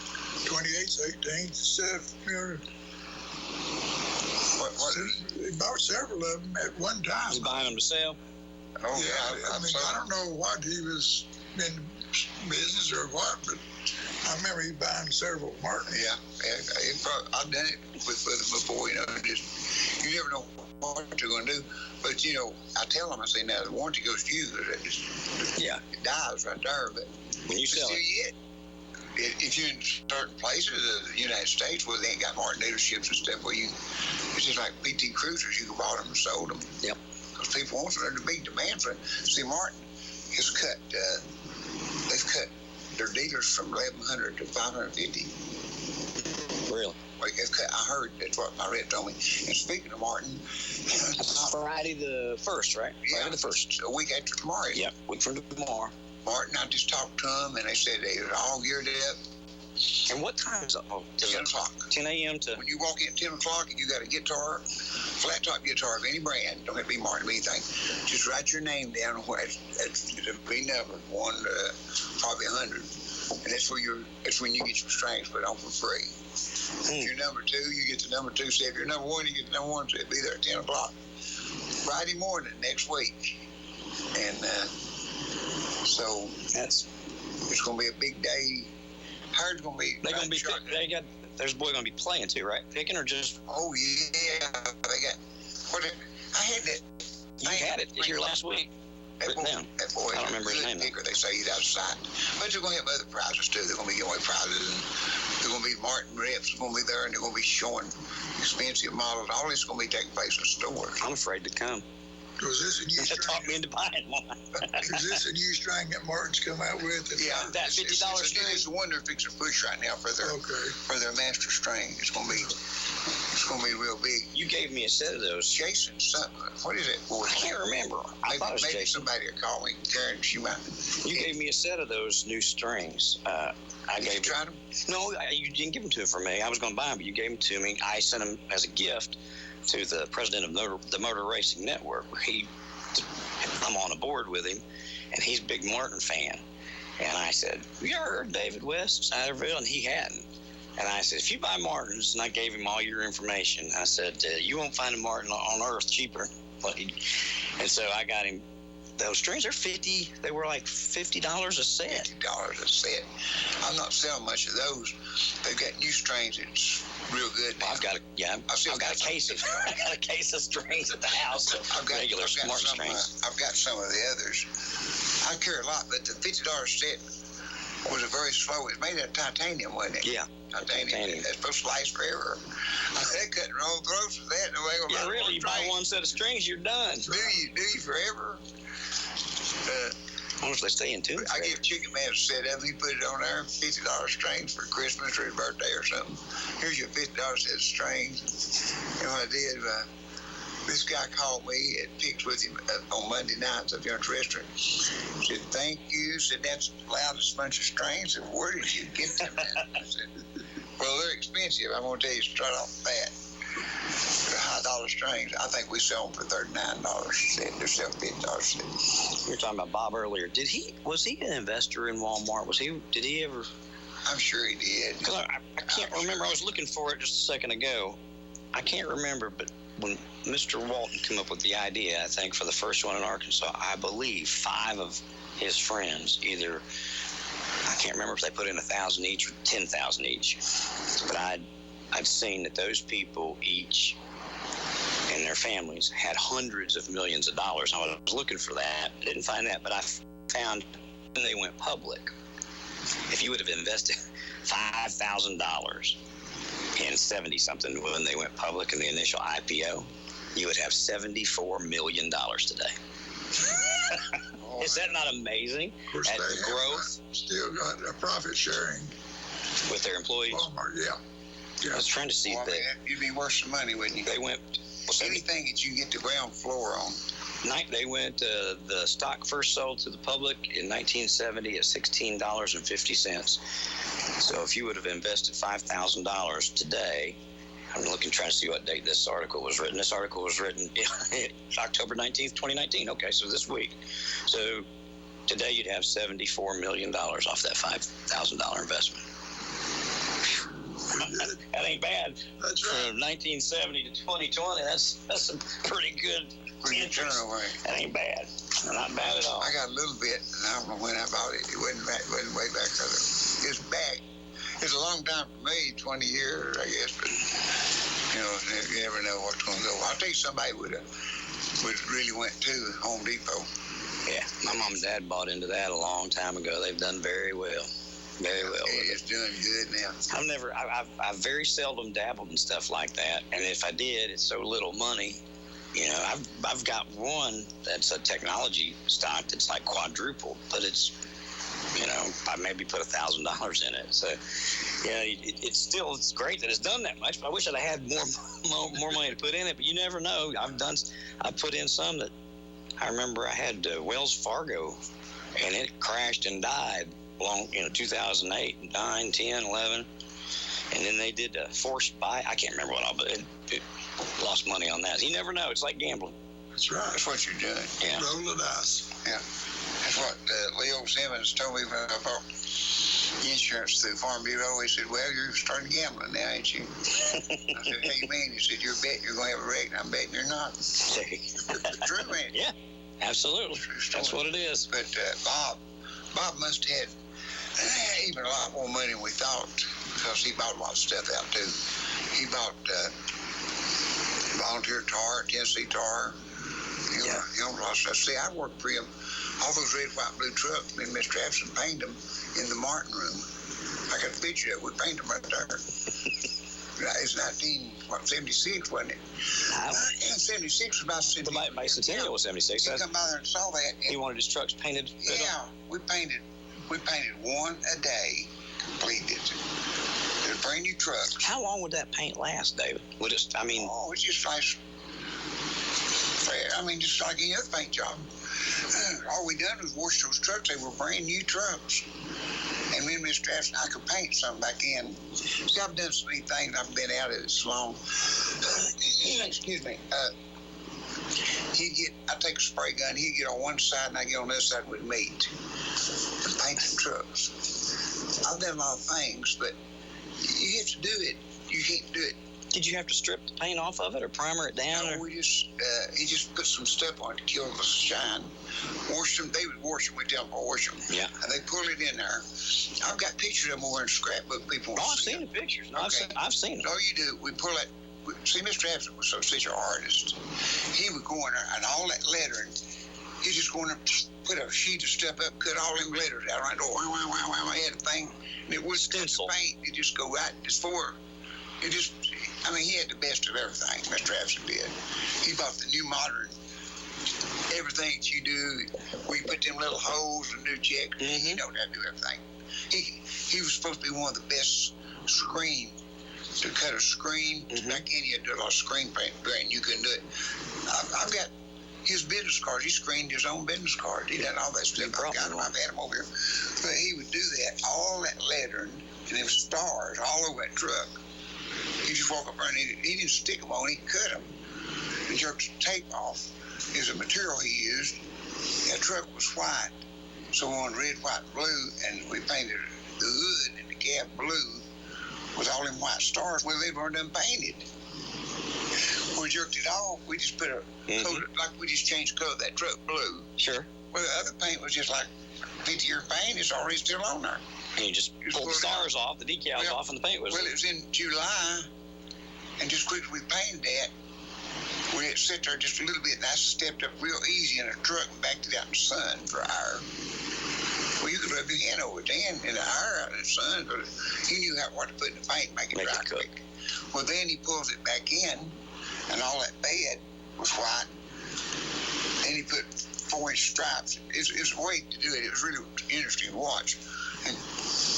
28th, 18th, stuff. You know, he bought several of them at one time. Was he buying them to sell? Oh, Yeah, I mean, I don't know what he was in business or what, but I remember he buying several Martins. Yeah, I've done it with them before, you know, just, you never know what you're going to do. But, you know, I tell them, I say, now, the warranty goes to you. It dies right there. But when you sell it. If you're in certain places of the United States where they ain't got Martin dealerships and stuff, where it's just like PT Cruisers, you can buy them and sold them. Yep. Because people want them. There's a big demand for it. See, Martin has cut, they've cut their dealers from 1,100 to 550. Really? Like they've cut, I heard, that's what my rep told me. And speaking of Martin, Friday the 1st, right? Yeah, Friday the 1st. A week after tomorrow. Yep, week from tomorrow. Martin, I just talked to them, and they said they were all geared up. And what time is it? 10 o'clock. 10 a.m. to... When you walk in at 10 o'clock and you got a guitar, flat top guitar of any brand, don't have to be Martin or anything, just write your name down on where it'll be numbered, 1 to probably 100. And that's when you get your strings put on for free. If you're number 2, you get the number 2. Say if you're number 1, you get the number 1. So it'll be there at 10 o'clock Friday morning next week. And so it's going to be a big day. Howard's going to be. There's a boy going to be playing too, right? Picking or just? Oh yeah, they got. I had that. You had it here last week. That boy, I don't remember his name. Picker, they say he's outside, but they're going to have other prizes too. They're going to be giving away prizes, and they're going to be Martin reps going to be there, and they're going to be showing expensive models. All this is going to be taking place in stores. I'm afraid to come. Was this a new string? Talk me into buying one. Is this a new string that Martin's come out with? Yeah, that $50 string. It's the one they're fixing to push right now for their master string. It's going to be real big. You gave me a set of those. Jason, something. What is it? I can't remember. I thought it was maybe Jason. Somebody will call me. Karen, she might. You gave me a set of those new strings. Did you try them? No, you didn't give them to for me. I was going to buy them, but you gave them to me. I sent them as a gift to the president of the Motor Racing Network. I'm on a board with him, and he's a big Martin fan. And I said, you ever heard David West of Siderville? And he hadn't. And I said, if you buy Martins, and I gave him all your information, I said, you won't find a Martin on earth cheaper. And so I got him those strings. They were like $50 a set. $50 a set. I'm not selling much of those. They've got new strings that's real good now. I've got a case of strings at the house. Regular smart strings. I've got some of the others. I carry a lot, but the $50 set was a very slow. It's made out of titanium, wasn't it? Yeah. Titanium. It's supposed to last forever. They couldn't roll throats with that. Yeah, really. You buy one set of strings, you're done. Do you forever? How much they stay in tune? I give Chicken Man a set of them. He put it on there, $50 strings for Christmas or his birthday or something. Here's your $50 set of strings. And what I did, this guy called me and picked with him on Monday nights up here at the restaurant. Said, thank you. Said, that's the loudest bunch of strings. Said, where did you get them at? I said, well, they're expensive. I'm going to tell you straight off the bat. They're high dollar strings. I think we sell them for $39 a set. They're selling $50 a set. You were talking about Bob earlier. Was he an investor in Walmart? Did he ever? I'm sure he did. Because I can't remember. I was looking for it just a second ago. I can't remember, but when Mr. Walton came up with the idea, I think, for the first one in Arkansas, I believe 5 of his friends, either, I can't remember if they put in 1,000 each or 10,000 each, but I'd seen that those people each and their families had hundreds of millions of dollars. I was looking for that. I didn't find that, but I found when they went public, if you would have invested $5,000 in 70-something when they went public in the initial IPO, you would have $74 million today. Is that not amazing? Of course, at the growth, still got a profit sharing with their employees. Walmart, yeah. I was trying to see that. You'd be worth some money, wouldn't you? They went. Anything that you get the ground floor on. They went. The stock first sold to the public in 1970 at $16.50. So if you would have invested $5,000 today, I'm trying to see what date this article was written. This article was written October 19th, 2019. Okay, so this week. So today you'd have $74 million off that $5,000 investment. That ain't bad. That's right. From 1970 to 2020, that's some pretty good interest. That ain't bad. Not bad at all. I got a little bit, and I don't know when I bought it. It wasn't way back. It's back. It's a long time for me, 20 years, I guess. But, you never know what's going to go. I'll tell you somebody would really went to Home Depot. Yeah, my mom and dad bought into that a long time ago. They've done very well. Very well. It's doing good now. I've very seldom dabbled in stuff like that, and if I did, it's so little money. I've got one that's a technology stock that's like quadrupled, but it's, I maybe put $1,000 in it. So, it's great that it's done that much. But I wish I'd had more money to put in it. But you never know. I put in some that I remember I had Wells Fargo, and it crashed and died. 2008, 9, 10, 11. And then they did a forced buy. I can't remember what all, but it lost money on that. You never know. It's like gambling. That's right. That's what you're doing. Yeah. Roll the dice. Yeah. That's what Leo Simmons told me when I bought insurance through Farm Bureau. He said, well, you're starting gambling now, ain't you? I said, how you mean? He said, you're betting you're going to have a wreck, and I'm betting you're not. True, man. Yeah, absolutely. That's what it is. But Bob must have had even a lot more money than we thought, because he bought a lot of stuff out too. He bought Volunteer Tar, Tennessee Tar. He owned a lot of stuff. See, I worked for him. All those red, white, blue trucks, me and Mr. Travis painted them in the Martin room. I got a picture of it. We painted them right there. It's 1976, wasn't it? And 76 was about 76. The bicentennial was 76. He come by there and saw that. He wanted his trucks painted. Yeah, we painted one a day, completed. They're brand new trucks. How long would that paint last, David? It just like, just like any other paint job. All we done was wash those trucks. They were brand new trucks. And me and Mr. Travis, I could paint some back in. See, I've done so many things. I've been out of it so long. Excuse me. I take a spray gun. He'd get on one side, and I get on the other side with meat and paint the trucks. I've done a lot of things, but you have to do it. You can't do it. Did you have to strip the paint off of it or primer it down? No, he just put some stuff on it to kill the shine. Wash them. They would wash them. We tell them to wash them. Yeah. And they pull it in there. I've got pictures of them over in scrapbook. People. Oh, I've seen the pictures. No, okay. I've seen them. All you do, we pull it. See, Mr. Travis was such an artist. He would go in there and all that lettering. He's just going to put a sheet of stuff up, cut all them letters out right there. He had a thing, and it was stencil paint. It just go right. He had the best of everything. Mr. Travis did. He bought the new modern. Everything that you do, we put them little holes and do checks. Mm-hmm. He know how to do everything. He was supposed to be one of the best to cut a screen. Mm-hmm. Back in, he had to do a lot of screen painting. You couldn't do it. I've got his business cards. He screened his own business card. He done all that stuff. I've got him. I've had him over here. But he would do that, all that lettering, and them stars all over that truck. He just walk up there and he didn't stick them on. He cut them and jerked the tape off. Is a material he used. That truck was white, so on red, white, blue, and we painted the hood and the cab blue with all them white stars. Well, they weren't done painted. When we jerked it off, we just put coat it, like we just changed the color of that truck blue. Sure. Well, the other paint was just like 50-year paint. It's already still on there. And you just pulled the stars off, the decals off, and the paint was... Well, it was in July, and just quick as we painted that, we had to sit there just a little bit, and I stepped up real easy in a truck and backed it out in the sun for an hour. Well, you could rub your hand over it then in the hour out in the sun, but he knew what to put in the paint, make it dry quick. Well, then he pulls it back in, and all that bed was white. Then he put 4-inch stripes. It was a way to do it. It was really interesting to watch.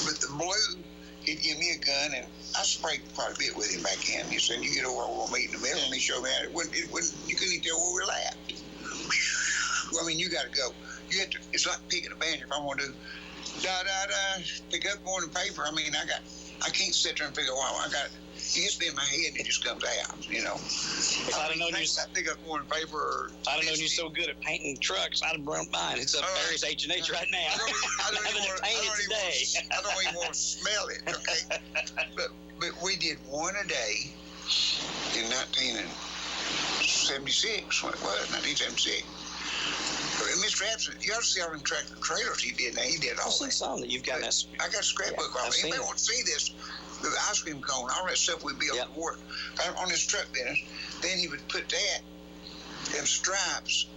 But the blue, he'd give me a gun, and I sprayed quite a bit with him back in. He said, you get over, we'll meet in the middle, and he showed me how you couldn't even tell where we laughed. You got to go. It's like picking a banjo. If I want to do pick up more than paper, I can't sit there and figure out it gets me in my head and it just comes out, If I'd have known you pick up more than paper, or if I'd have known you so good at painting trucks, I'd have brought mine. It's up there, it's H&H right now. I don't even want to smell it, okay? But we did one a day in 1976, when it was, 1976. Mr. Absent, you ought to see all them tractor trailers he did. Now, he did all that. I've seen some that you've got. I got a scrapbook of it. Anybody want to see this? The ice cream cone, all that stuff we built at work on this truck business. Then he would put them stripes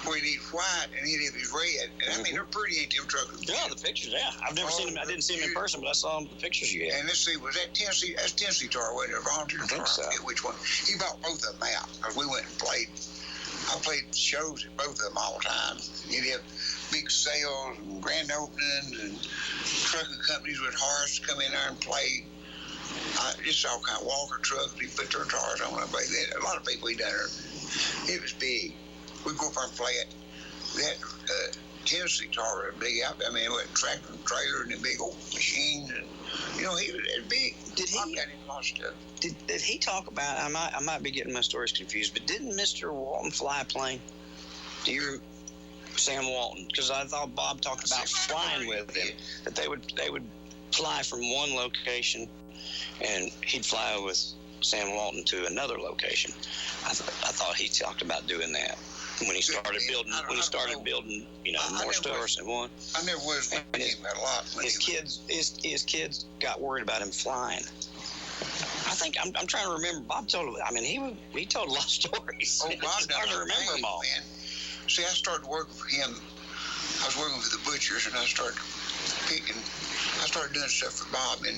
where he'd eat white and he'd have his red. And I mean, they're pretty, ain't them truckers? Yeah, the pictures, I've never seen them. I didn't see them in person, but I saw them, the pictures you had. And let's see, was that Tennessee? That's Tennessee Tar, wasn't it? Volunteer Tar? I forget which one. He bought both of them out because we went and played. I played shows at both of them all the time. You'd have big sales and grand openings and trucking companies with horses come in there and play. Just all kind of Walker trucks. They put their tires on. A lot of people we done it. It was big. We'd go up there and play it. That Tennessee Tar was a big outfit. I mean, it went tractor and trailer and the big old machines. And, he was big. Did he? Got him a lot of stuff. Did he talk about? I might be getting my stories confused, but didn't Mr. Walton fly a plane? Do you, Sam Walton? Because I thought Bob talked about flying with him. That they would fly from one location, and he'd fly with Sam Walton to another location. I thought he talked about doing that when he started building. More stores than one. I never was with him a lot. His kids got worried about him flying. I think I'm trying to remember. Bob told. I mean, he told a lot of stories. Oh, Bob, it's hard to remember them all. Man. See, I started working for him. I was working for the butchers, and I started doing stuff for Bob in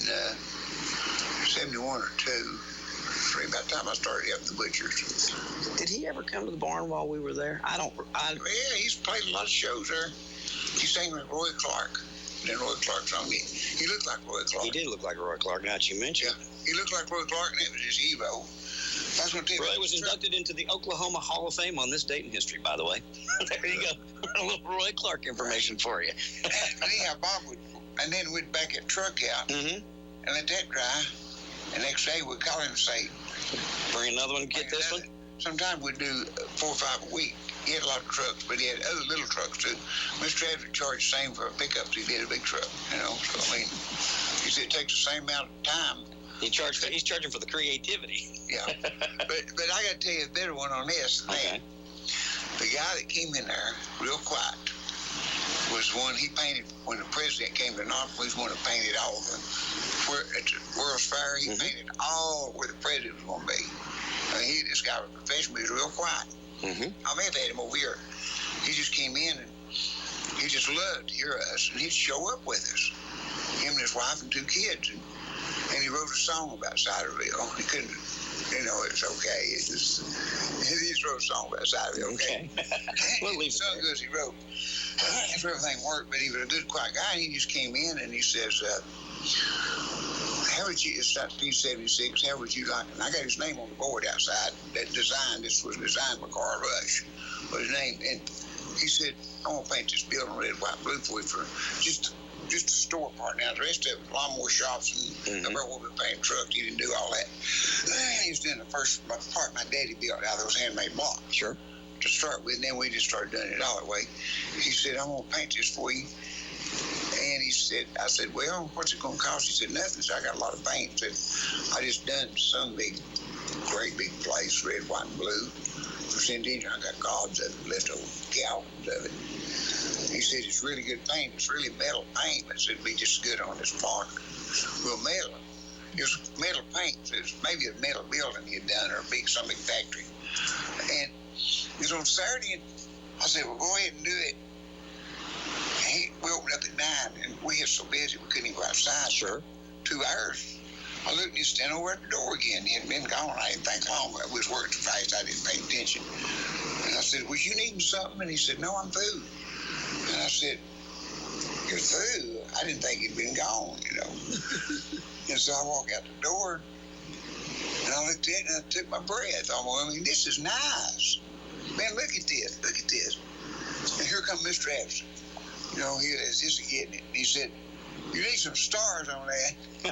71 or 2. About the time I started helping the butchers. Did he ever come to the barn while we were there? Yeah, he's played a lot of shows there. He sang with Roy Clark. Then Roy Clark's on me. He looked like Roy Clark. He did look like Roy Clark, now that you mention it. Yeah, he looked like Roy Clark, and it was his Evo. That's what Roy was inducted into the Oklahoma Hall of Fame on this date in history, by the way. There you go. A little Roy Clark information for you. And anyhow, Bob would, and then we'd back at truck out and let that dry. And next day we'd call him and say, bring another one, get this one. Sometimes we'd do 4 or 5 a week. He had a lot of trucks, but he had other little trucks too. Mr. Adams charged the same for a pickup as he did a big truck, So I mean, he said it takes the same amount of time. He's charging for the creativity. Yeah, but I got to tell you a better one on this. Okay. The guy that came in there real quiet was one he painted when the president came to Knoxville. He was one that painted all of them. At the World's Fair, he painted all where the president was going to be. I mean, this guy was a professional, but he was real quiet. I may have had him over here. He just came in and he just loved to hear us, and he'd show up with us. Him and his wife and 2 kids, and he wrote a song about Ciderville. He couldn't, it was okay. He just wrote a song about Ciderville. Okay. We'll leave it so good as he wrote. If everything worked, but he was a good, quiet guy. And he just came in and he says, how would you, it's not P76, how would you like, and I got his name on the board outside, this was designed by Carl Rush, was his name, and he said, I'm going to paint this building red, white, blue for you for just a store part. Now, the rest of it, lawnmower shops, and I remember when we painted trucks, he didn't do all that. He was doing the first part my daddy built out of those handmade blocks. Sure. To start with, and then we just started doing it all that way. He said, I'm going to paint this for you. And I said, well, what's it going to cost? He said, nothing. So I got a lot of paint. He said, I just done some great big place, red, white, and blue. For Centennial, I got gobs of it, leftover gallons of it. He said, it's really good paint. It's really metal paint. But it'd be just good on this block. Well, metal. It was metal paint. So it was maybe a metal building he had done or some big factory. And it was on Saturday, and I said, well, go ahead and do it. We opened up at 9, and we were so busy we couldn't even go outside. Sure. 2 hours. I looked and he was standing over at the door again. He had been gone. I didn't think long. I was working so fast I didn't pay attention. And I said, was you needing something? And he said, no, I'm through. And I said, you're through? I didn't think he'd been gone, And so I walked out the door, and I looked at it, and I took my breath. I mean, this is nice. Man, look at this. Look at this. And here comes Mr. Abson. He is just getting it. And he said, you need some stars on that. He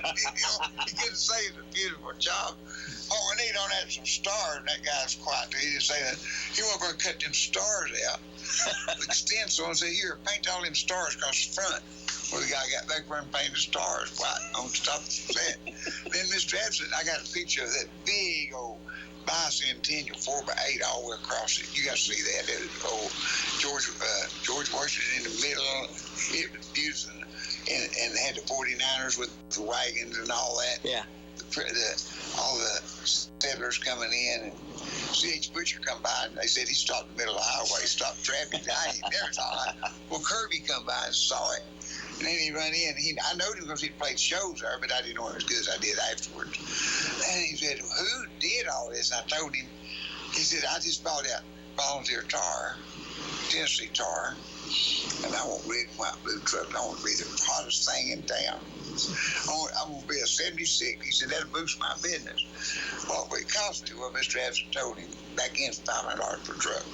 couldn't say it's a beautiful job. Oh, we need on that some stars. And that guy's quiet. He didn't say that. He wasn't going to cut them stars out with stencil and say, here, paint all them stars across the front. Well, the guy got back there and painted stars white on the top of the set. Then Mr. Absent, I got a picture of that big old bicentennial 4x8 all the way across it. You got to see that. George Washington in the middle. It was beautiful. And they had the 49ers with the wagons and all that. Yeah. All the settlers coming in, and C.H. Butcher come by, and they said he stopped in the middle of the highway, stopped traffic. I ain't never saw it. Well, Kirby come by and saw it, and then he run in. I knowed him because he played shows there, but I didn't know him as good as I did afterwards. And he said, "Who did all this?" And I told him. He said, "I just bought out volunteer tar, Tennessee tar, and I want red and white blue truck, and I want to be the hottest thing in town. I'm going to be a 76. He said, "That'll boost my business." Well, it cost me what Mr. Absent told him back in $500 per truck.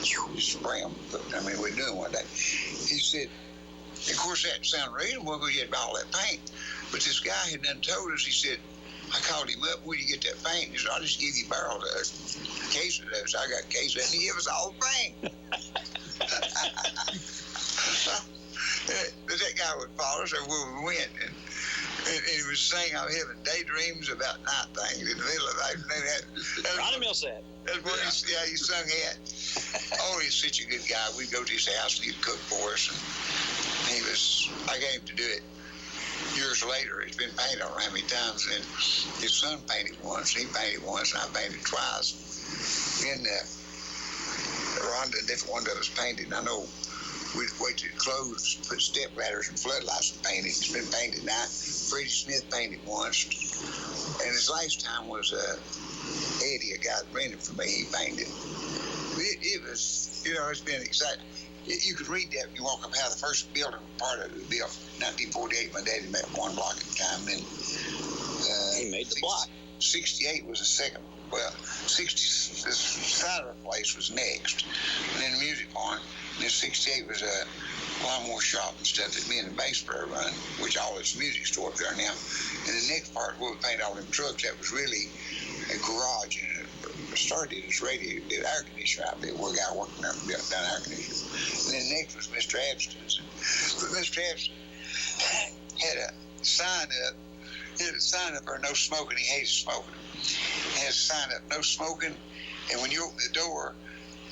You spray them. I mean, we're doing one day. He said, of course, that didn't sound reasonable because you had all that paint. But this guy had done told us, he said, I called him up, "Where'd you get that paint?" He said, "I'll just give you a barrel of a case of those." I got a case of it, and he gave us all the paint. But that guy would follow us everywhere we went, and he was saying I'm having daydreams about night things in the middle of the night. Ronnie Millsap. That's what he sung that. Oh, he's such a good guy. We'd go to his house and he'd cook for us, and I got him to do it years later. It's been painted I don't know how many times, and his son painted once, he painted once, and I painted twice. And Rhonda and different one of us painted, and I know we'd wait till it closed, put step ladders and floodlights and paint it. It's been painted now. Freddie Smith painted once. And his last time was Eddie, a guy that rented for me, he painted. It was, it's been exciting. You could read that when you walk up how the first building part of it was built. 1948, my daddy made one block at a time. Then he made the block. 68 was the second. Well, the side of the place was next. And then the music barn. And then 68 was a lawnmower shop and stuff that me and the bass player run, which all this music store up there now. And the next part where we painted all them trucks, that was really a garage. And it started as radio, did air conditioner out there, where a guy working there done air conditioning. And then next was Mr. Abston's. But Mr. Abston had a sign up. He had a sign up there, no smoking. He hated smoking. He had a sign up, no smoking. And when you open the door,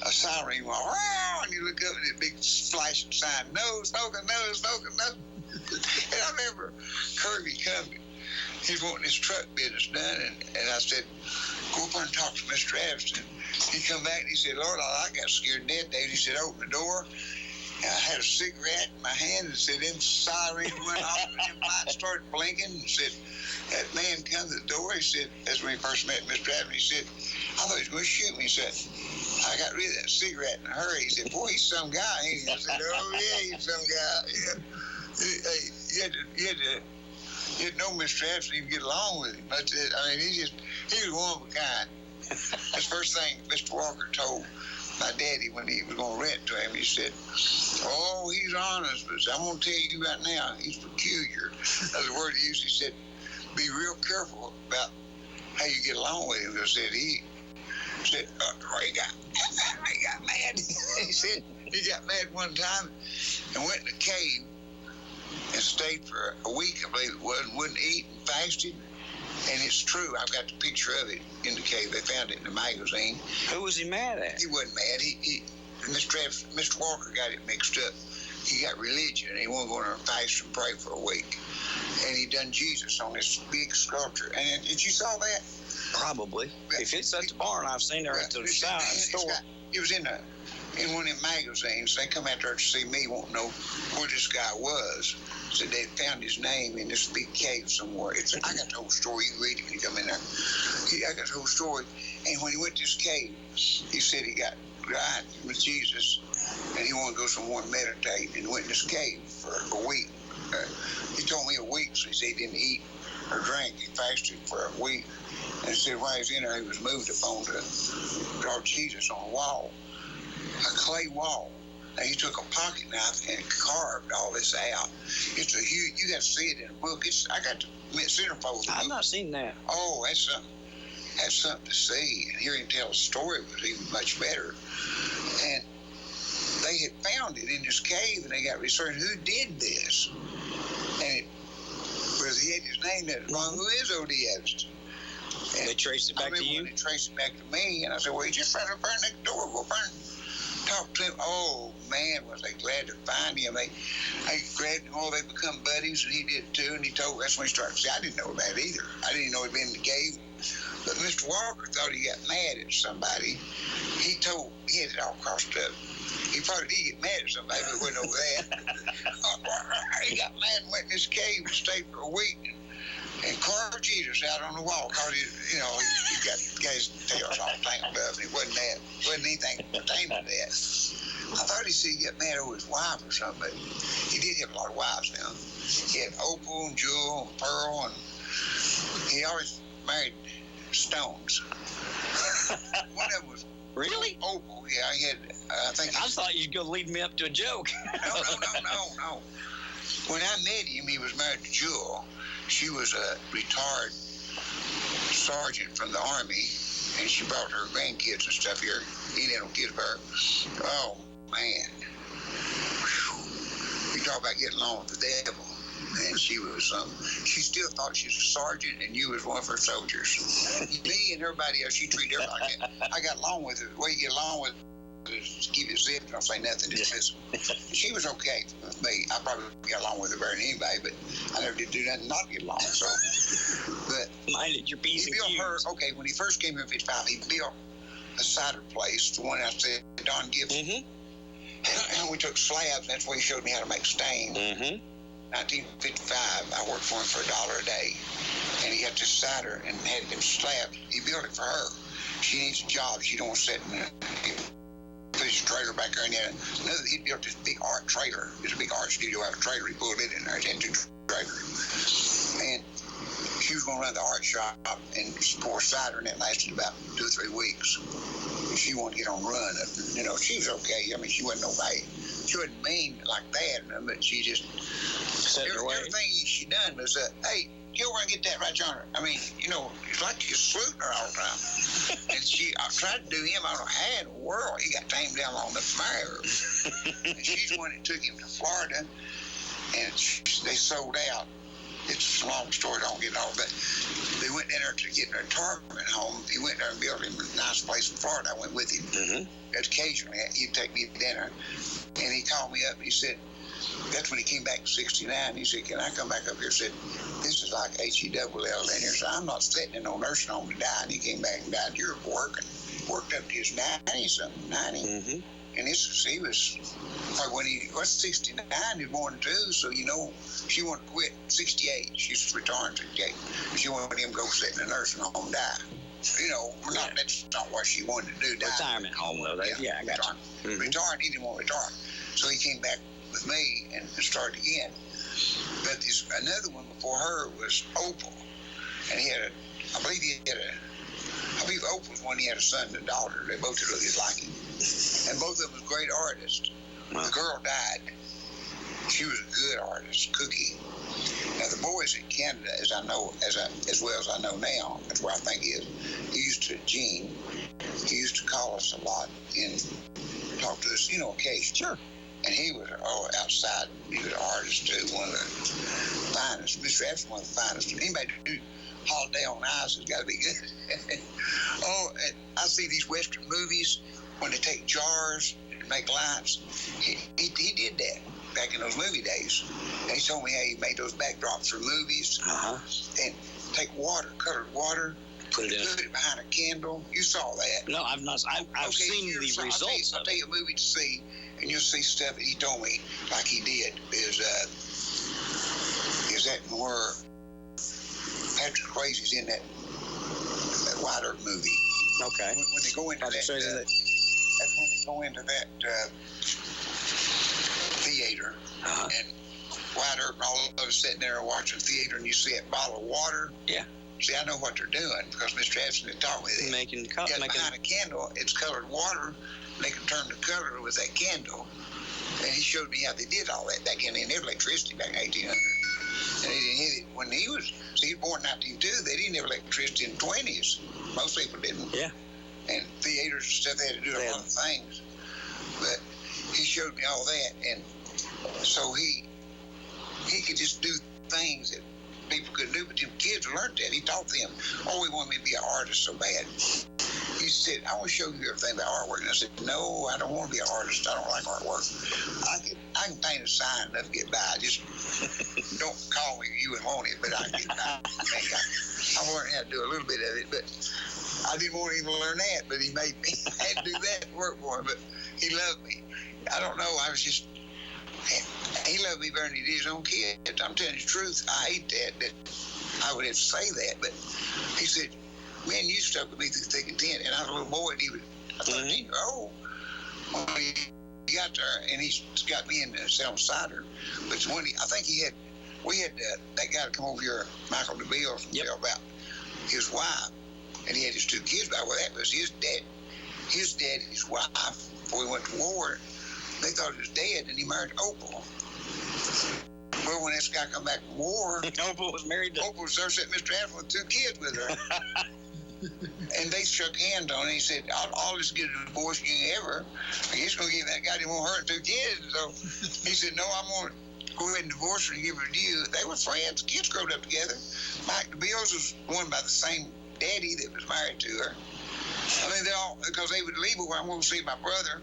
a siren went, "Wow!" and you look up and a big flashing sign, "No smoking, no smoking, no." And I remember Kirby coming. He's wanting his truck business done, and I said, "Go up and talk to Mr. Abston." He come back and he said, "Lord, I got scared to death, Dave." He said, "Open the door." And I had a cigarette in my hand and said, them sirens went off and them lights started blinking, and said, that man come to the door. He said, that's when he first met Mr. Abston. He said, I thought he was going to shoot me. He said, I got rid of that cigarette in a hurry. He said, boy, he's some guy, ain't he? I said, oh, yeah, he's some guy. Yeah. You had to know Mr. Abston, you get along with him. That's it. I mean, he was one of a kind. That's the first thing Mr. Walker told my daddy when he was going to rent to him. He said, oh, he's honest, but I'm going to tell you right now, he's peculiar. That's the word he used. He said, be real careful about how you get along with him. Because he got mad. He said he got mad one time and went in a cave and stayed for a week, I believe it was, and wouldn't eat and fasted. And it's true. I've got the picture of it in the cave. They found it in the magazine. Who was he mad at? He wasn't mad. Mr. Walker got it mixed up. He got religion, and he wasn't going to fast and pray for a week. And he done Jesus on this big sculpture. And did you saw that? Probably. If it's at the barn, I've seen her at the side store. It was in one of them magazines. They come out there to see me, want to know where this guy was. So they found his name in this big cave somewhere. I got the whole story. You can read it when you come in there. I got the whole story. And when he went to this cave, he said he got right with Jesus, and he wanted to go somewhere and meditate, and went in this cave for a week. He told me a week, so he said he didn't eat or drink. He fasted for a week. And he said while he was in there, he was moved upon to draw Jesus on a wall, a clay wall. And he took a pocket knife and carved all this out. It's a huge, you got to see it in a book. I got the centerfold. I've not seen that. Oh, that's something to see. And hearing him tell a story was even much better. And they had found it in this cave, and they got researched who did this. And it was, he had his name there. Well, who is O.D. And they traced it back to you? They traced it back to me, and I said, well, you just right up there next door. Go burn. Talk to him. Oh, man, was they glad to find him. They grabbed him. Oh, they become buddies, and he did too. And he told, that's when he started. See, I didn't know about it either. I didn't know he'd been in the cave. But Mr. Walker thought he got mad at somebody. He had it all crossed up. He probably did get mad at somebody, but it wasn't over that. He got mad and went in this cave and stayed for a week. And carved Jesus out on the wall because he got his tails all tangled up, and it wasn't anything pertaining to that. I thought he said he got mad over his wife or something, but he did have a lot of wives now. He had Opal and Jewel and Pearl, and he always married stones. One of them was really Opal. Yeah, he had. I thought you were going to lead me up to a joke. No. When I met him, he was married to Jewel. She was a retired sergeant from the Army, and she brought her grandkids and stuff here. He didn't have no kids for her. Oh, man. Whew. You talk about getting along with the devil. And she was she still thought she was a sergeant, and you was one of her soldiers. Me and everybody else, she treated everybody like that. I got along with her. The way you get along with her, keep it zipped, don't say nothing, just listen. She was okay with me. I probably got along with her better than anybody, but I never did do nothing not to get along. So, but minded your P's and Q's. When he first came in 55, he built a cider place, the one I said, Don Gibson. And we took slabs, and that's where he showed me how to make stain. 1955, I worked for him for $1 a day, and he got this cider and had them slabs. He built it for her. She needs a job. She don't want to sit in put his trailer back there, and he built this big art trailer. It's a big art studio out of a trailer. He pulled it in there. It's into a trailer. And she was going to run the art shop and pour cider, and it lasted about 2 or 3 weeks. And she wanted to get on run. She was okay. I mean, she wasn't nobody. She wasn't mean like that, but she just everything she done was, hey, go over and get that right yonder. I mean, it's like you're saluting her all the time. And I tried to do him. I don't know how in the world he got tamed down on the fire. And she's the one that took him to Florida, and they sold out. It's a long story, don't get it all, but they went in there to get their retirement home. He went there and built him a nice place in Florida. I went with him. Occasionally, he'd take me to dinner, and he called me up, and he said, that's when he came back in 69. He said, can I come back up here? I said, this is like HEWL in here. So I'm not sitting in no nursing home to die. And he came back and died. You're working. Worked up to his 90-something, 90. And he was, like when he was 69, he was born too. So, she wanted to quit 68. She's retiring 68. She wanted him to go sit in a nursing home and die. That's not what she wanted to do. Die. Retirement home, though. I got you. Retired, he didn't want to retire. So he came back with me and started again. But another one before her was Opal. And I believe Opal was one, he had a son and a daughter. They both looked just like him. And both of them was great artists. The girl died. She was a good artist, Cookie. Now the boys in Canada, as well as I know now, that's where I think he is. Gene, he used to call us a lot and talk to us, occasionally. Sure. And he was outside. He was an artist too, one of the finest. Mr. F's one of the finest. Anybody do Holiday on Ice has got to be good. And I see these Western movies when they take jars and make lights. He did that back in those movie days. And he told me how he made those backdrops for movies. And take water, colored water, put it behind a candle. You saw that. No, I've not. I've seen the results. I'll tell you a movie to see, and you'll see stuff that he told me like he did. Is that where Patrick Swayze's in that White Earth movie? Okay. When they go into that's when they go into that theater, and White Earth and all of us sitting there watching theater, and you see that bottle of water. Yeah. See, I know what they're doing because Mr. Epson had taught me that. Behind a candle, it's colored water. They can turn the color with that candle. And he showed me how they did all that back in. They didn't have electricity back in 1800. And they didn't hit it when he was born in 1902. They didn't have electricity in the 20s. Most people didn't. Yeah. And theaters and stuff, they had to do a lot of things. But he showed me all that, and so he could just do things that people couldn't do, but them kids learned that. He taught them. Oh, he wanted me to be an artist so bad. He said, I want to show you everything about artwork. And I said, no, I don't want to be an artist. I don't like artwork. I can paint a sign enough to get by. Just don't call me you and want it, but I can get by. I learned how to do a little bit of it, but I didn't want to even learn that, but he made me. I had to do that to work for him, but he loved me. I don't know. He loved me better than he did his own kids. I'm telling you the truth. I hate that I would have to say that, but he said, man, you stuck with me through thick and thin, and I was a little boy, and he was a 13-year-old. When he got there, and he got me into selling cider, but when I think we had that guy to come over here, Michael DeBille, from tell about his wife, and he had his 2 kids. Well, that was his dad and his wife, before we went to war. They thought he was dead, and he married Opal. Well, when this guy come back from war, Opal was married to... Opal was there sitting Mr. Adams with 2 kids with her. And they shook hands on it. He said, I'll just get a divorce you ever. He's going to give that guy, he won't hurt 2 kids. So he said, no, I'm going to go ahead and divorce her and give her to you. They were friends. Kids growed up together. Mike DeBills was one by the same daddy that was married to her. I mean, they all, because they would leave her where I'm going to see my brother.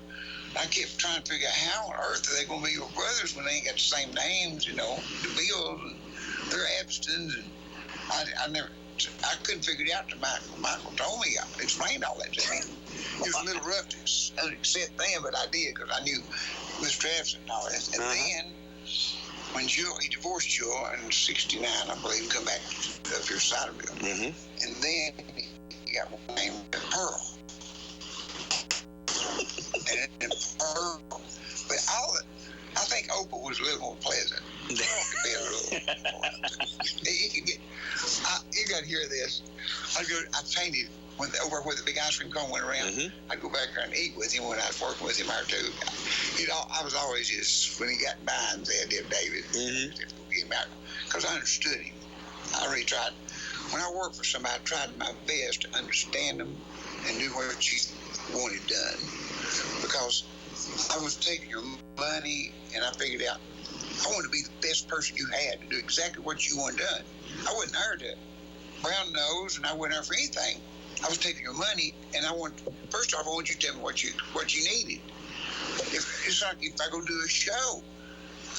I kept trying to figure out how on earth are they going to be your brothers when they ain't got the same names, the Bills, and they're Abstons, and I couldn't figure it out till Michael told me. I explained all that to him. It was a little rough to accept them, but I did, because I knew Mr. Abston and all that. And then, when he divorced Jewel in 69, I believe, and come back up here to Ciderville. And then he got one named Pearl. And Pearl, but I think Opal was a little more pleasant. Pearl could be a little more. You got to hear this. I painted over where the big ice cream cone went around. I'd go back there and eat with him when I was working with him or two. I was always just, when he got by and said, David, because I understood him. I really tried. When I worked for somebody, I tried my best to understand them and do what you wanted done. Because I was taking your money, and I figured out I wanted to be the best person you had to do exactly what you wanted done. I wasn't hired to brown nose, and I wasn't hired for anything. I was taking your money, and first off, I want you to tell me what you needed. It's like if I go do a show.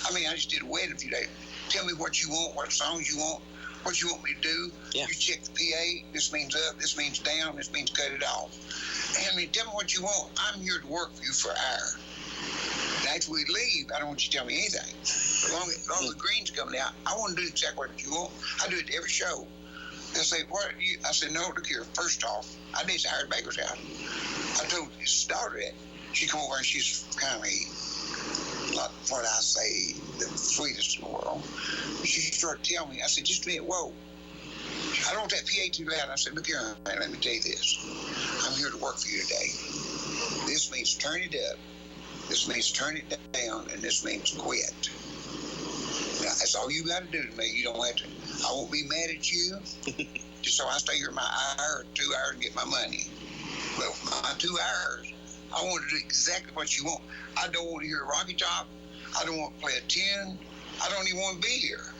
I mean, I just did a wedding a few days. Tell me what you want, what songs you want, what you want me to do. Yeah. You check the PA. This means up. This means down. This means cut it off. And tell me what you want. I'm here to work for you for an hour. And after we leave, I don't want you to tell me anything. As long as the green's coming out, I want to do exactly what you want. I do it to every show. They'll say, what? I said, no, look here. First off, I need to hire Baker's house. I told his daughter that. She come over and she's kind of not what I say, the sweetest in the world. She started telling me, I said, just a minute, whoa. I don't want that PA too loud. I said, look here, man, let me tell you this. I'm here to work for you today. This means turn it up. This means turn it down, and this means quit. Now, that's all you got to do to me. You don't have to. I won't be mad at you. Just so I stay here my hour or 2 hours and get my money. But my 2 hours, I want to do exactly what you want. I don't want to hear a Rocky Top. I don't want to play a tune. I don't even want to be here.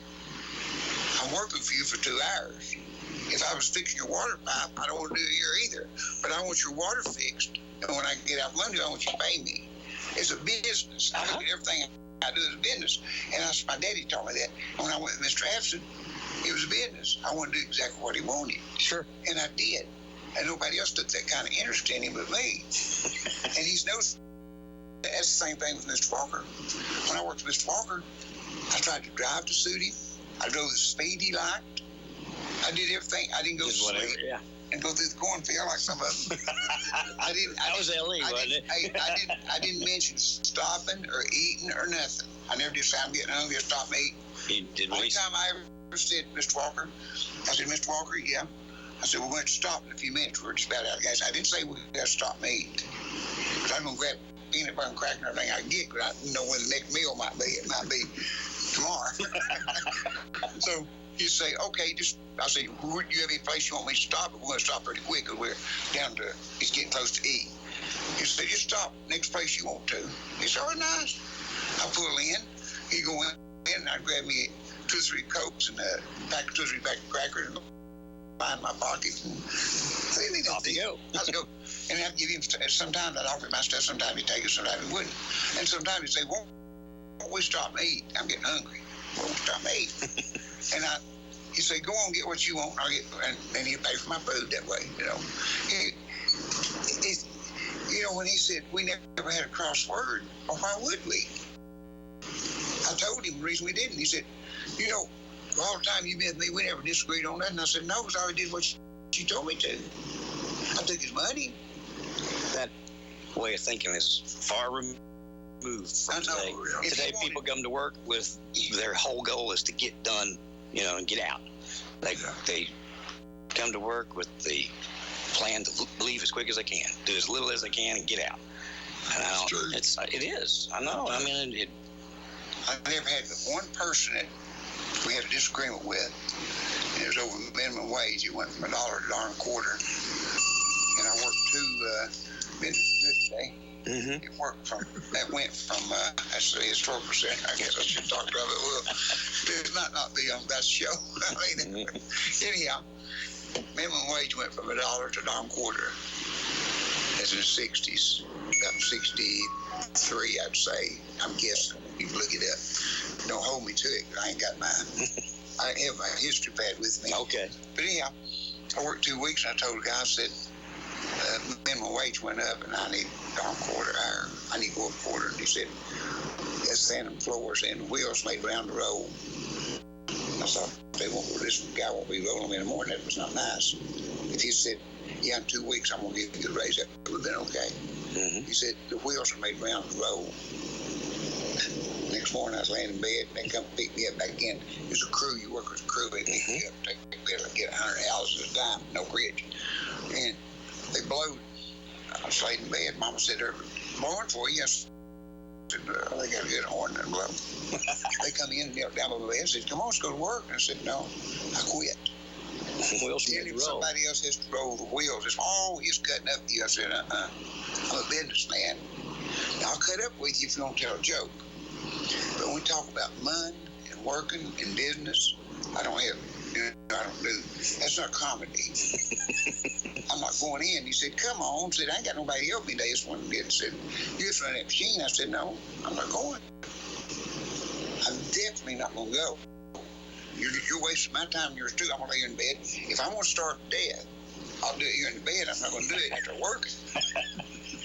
I'm working for you for 2 hours. If I was fixing your water pipe, I don't want to do it here either. But I want your water fixed. And when I get out Monday, I want you to pay me. It's a business. I look at everything I do as a business. And my daddy taught me that. And when I went with Mr. Abson, it was a business. I wanted to do exactly what he wanted. Sure. And I did. And nobody else took that kind of interest in him but me. And he's noticed. That's the same thing with Mr. Walker. When I worked with Mr. Walker, I tried to drive to suit him. I drove the speed he liked. I did everything. I didn't go to sleep and go through the cornfield like some of them. That was L.A., wasn't it? I didn't mention stopping or eating or nothing. I never did say I'm getting hungry or stop and eat. The only time I ever said, Mr. Walker, I said, Mr. Walker, yeah. I said, we're going to stop in a few minutes. We're just about out of gas. I didn't say we got to stop and eat. Because I'm going to grab peanut butter and cracker and everything I get, but I don't know when the next meal might be. It might be tomorrow. So you say, okay, I say, do you have any place you want me to stop? But we're going to stop pretty quick because we're down to, it's getting close to eat. You say, said, just stop next place you want to. He said, oh, nice. I pull in. He go in, and I grab me 2 or 3 Cokes and a pack of 2 or 3 pack of crackers and find my pocket. And off you go. I'd go. And I'd give him, sometimes I'd offer him my stuff, sometimes he'd take it, sometimes he wouldn't. And sometimes he'd say, won't we stop and eat? I'm getting hungry. Won't we stop and eat? And he'd say, go on, get what you want, and he'd pay for my food that way, you know. You know, when he said, we never had a cross word, well, why would we? I told him the reason we didn't. He said, you know, all the time you've been with me, we never disagreed on that. And I said, no, because I always did what she told me to. I took his money. That way of thinking is far removed from today. Today, people come to work with their whole goal is to get done, you know, and get out. They come to work with the plan to leave as quick as they can, do as little as they can, and get out. And it is. I know. I mean, I never had one person that we had a disagreement with. And it was over minimum wage. It went from $1 to $1.25. And I worked 2 business good today. Mm-hmm. That went from, that's the historical center. I guess I should talk about it. Well, it might not be on that show. I mean, anyhow, minimum wage went from $1 to $1.25. That's in the 60s. About 63, I'd say. I'm guessing. You can look it up. Don't hold me to it, because I ain't got I have my history pad with me. Okay. But anyhow, I worked 2 weeks, and I told the guy, I said, minimum wage went up, and I need $1.25. I need to go up a quarter. And he said, that's sanding floors and wheels made around the road. I thought, this guy won't be rolling me anymore, and that was not nice. If he said, yeah, in 2 weeks, I'm going to give you a raise, that would have been okay. Mm-hmm. He said, the wheels are made around the road. Next morning, I was laying in bed, and they come pick me up back in. There's a crew. You work with a crew. They pick me up, take me to get 100 houses at a time, no bridge. And they blowed. I was laying in bed. Mama said, they're blowing for you. I said, they got a good horn and blow. They come in and knelt down by my bed and said, come on, let's go to work. And I said, no, I quit. Somebody else has to roll the wheels. It's always cutting up with you. I said, I'm a businessman. Now, I'll cut up with you if you don't tell a joke. But when we talk about money and working and business, I don't do. That's not comedy. I'm not going in. He said, come on. I said, I ain't got nobody to help me today. This one did. He said, you just run that machine. I said, no, I'm not going. I'm definitely not going to go. You're wasting my time and yours too. I'm going to lay in bed. If I'm going to start death, I'll do it here in the bed. I'm not going to do it after working.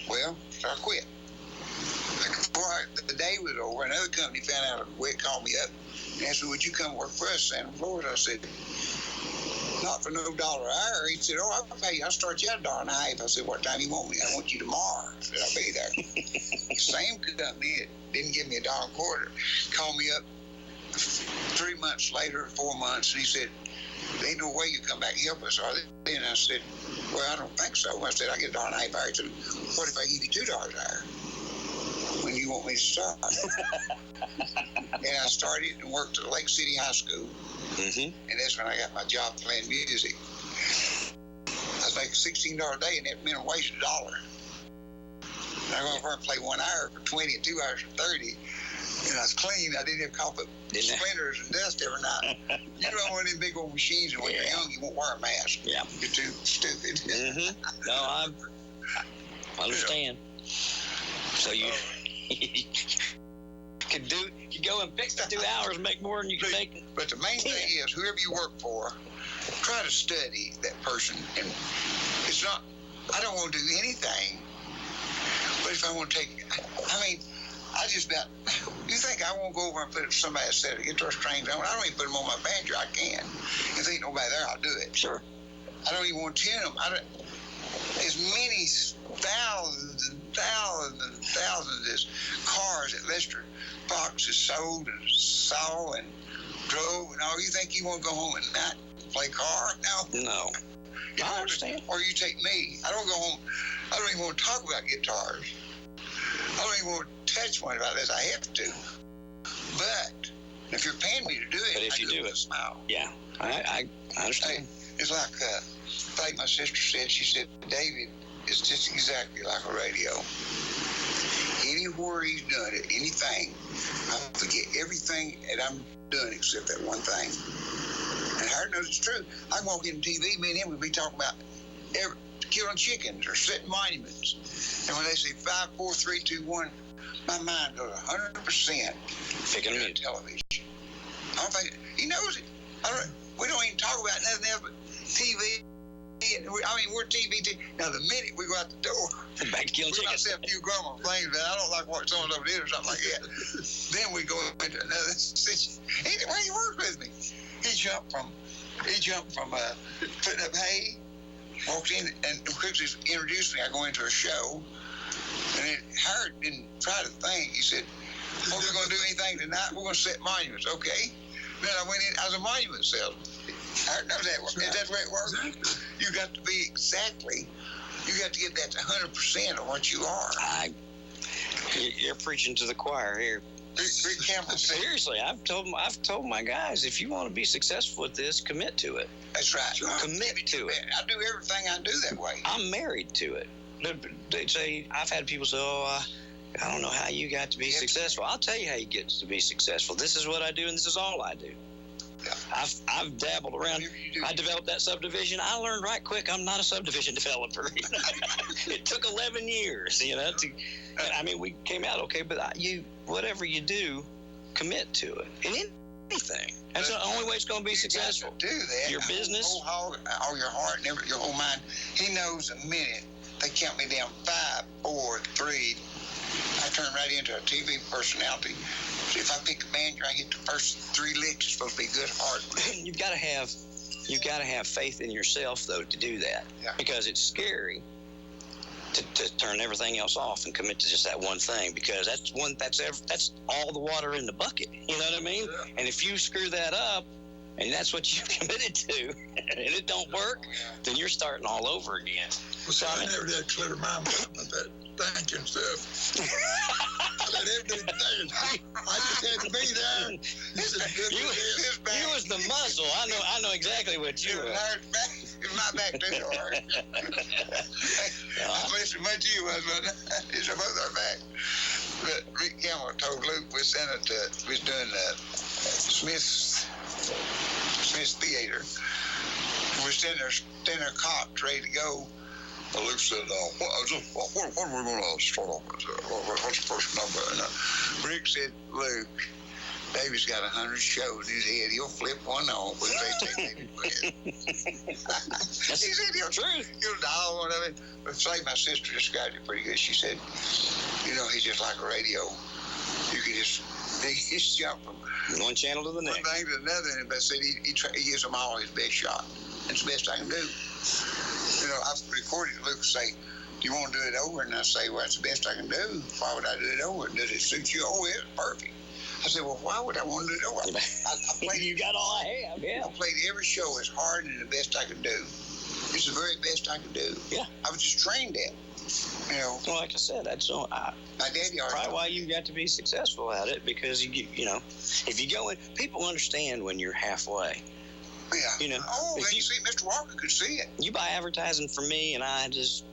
Well, so I quit. Before the day was over, another company found out a way, called me up and asked me, would you come work for us, Santa Florida? I said, not for no $1 an hour. He said, oh, I'll pay you. I'll start you at $1.50. I said, what time you want me? I want you tomorrow. I said, I'll be there. Same company that didn't give me $1.25 called me up 3 months later, 4 months, and he said, there ain't no way you come back and help us, are they? And I said, well, I don't think so. I said, I get $1.50 an hour. He said, what if I give you $2 an hour when you want me to start? And I started and worked at Lake City High School. Mm-hmm. And that's when I got my job playing music. I was making $16 a day, and that minimum wage was $1. And I go over and play 1 hour for 20 and 2 hours for 30. And I was clean. I didn't have cough up splinters and dust every night. You know, one of them big old machines, and when you're young, you won't wear a mask. Yeah. You're too stupid. Mm-hmm. No, I understand. So you could go and fix the 2 hours and make more than you can make. But the main thing is, whoever you work for, try to study that person. And it's not, I don't want to do anything, but if I want to take, I just about, you think I won't go over and put somebody's set of guitar strings on? I don't even put them on my banjo. I can. If there ain't nobody there, I'll do it. Sure. I don't even want to tune them. As many thousands and thousands and thousands of cars that Lester Fox has sold and saw and drove and all. You think you want to go home at night and play car? No. I understand. Or you take me. I don't go home. I don't even want to talk about guitars. I don't even want to touch one about this. I have to. But if you're paying me to do it, but if you do it with a smile. Yeah, I understand. It's like, I think my sister said, she said, David, is just exactly like a radio. Anywhere he's done it, anything, I forget everything that I'm doing except that one thing. And Howard knows it's true. I can walk in TV, me and him would be talking about killing chickens or setting monuments. And when they say 5, 4, 3, 2, 1, my mind goes 100% to television. I don't think he knows it. We don't even talk about nothing else but TV. We're TV. Now, the minute we go out the door, back to killing chickens. We might say a few grumble things that I don't like what someone's over there or something like that. Then we go into another situation. Anyway, he worked with me. He jumped from putting up hay, walked in, and quickly introduced me. I go into a show, and Howard didn't try to think. He said, "Are we going to do anything tonight? We're going to set monuments, okay?" Then I went in. I was a monument salesman. Howard knows that. Is that the way it works? Exactly. You got to be you got to get that to 100% of what you are. You're preaching to the choir here. Rick Campbell. Seriously, I've told my guys, if you want to be successful with this, commit to it. That's right. Commit to it. I do everything I do that way. I'm married to it. They say, I've had people say, I don't know how you got to be successful. I'll tell you how you get to be successful. This is what I do, and this is all I do. Yeah. I've dabbled around. I developed that subdivision. I learned right quick I'm not a subdivision developer. It took 11 years, we came out okay, but whatever you do, commit to it. In anything. That's the only way it's going to be successful. Do that. Your business. All your heart and your whole mind. He knows a minute. They count me down 5, 4, 3. I turn right into a TV personality. So if I pick a band, I get the first 3 licks. It's supposed to be good heart. You've got to have faith in yourself, though, to do that. Yeah. Because it's scary to turn everything else off and commit to just that one thing. Because that's all the water in the bucket. You know what I mean? Yeah. And if you screw that up, and that's what you committed to, and it don't work, then you're starting all over again. Well, so I never did clear my mind about that thinking stuff. I let everything think. I just had to be there. You was the muscle. I know exactly what you were. My back too hard. I wish much you was, but it's both our back. But Rick Campbell told Luke we was doing Smith's Theater. We're standing there cocked, ready to go. Luke said, what are we going to start off with? What's the first number? And Rick said, Luke, David's got 100 shows in his head. He'll flip one on when they take David with. He said he'll dial one of it. But say my sister described it pretty good. She said, he's just like a radio. You can just jump from one channel to the next. One thing to another. But said he gives them all his best shot. It's the best I can do. I've recorded Luke say, do you want to do it over? And I say, well, that's the best I can do. Why would I do it over? Does it suit you? Oh, it's perfect. I said, well, why would I want to do it over? I played, you got all I have, yeah. I played every show as hard and the best I could do. It's the very best I could do. Yeah. I was just trained at it. Well, like I said, that's my daddy probably why you got to be successful at it, because if you go in, people understand when you're halfway. Yeah. They see Mr. Walker could see it. You buy advertising from me, and I just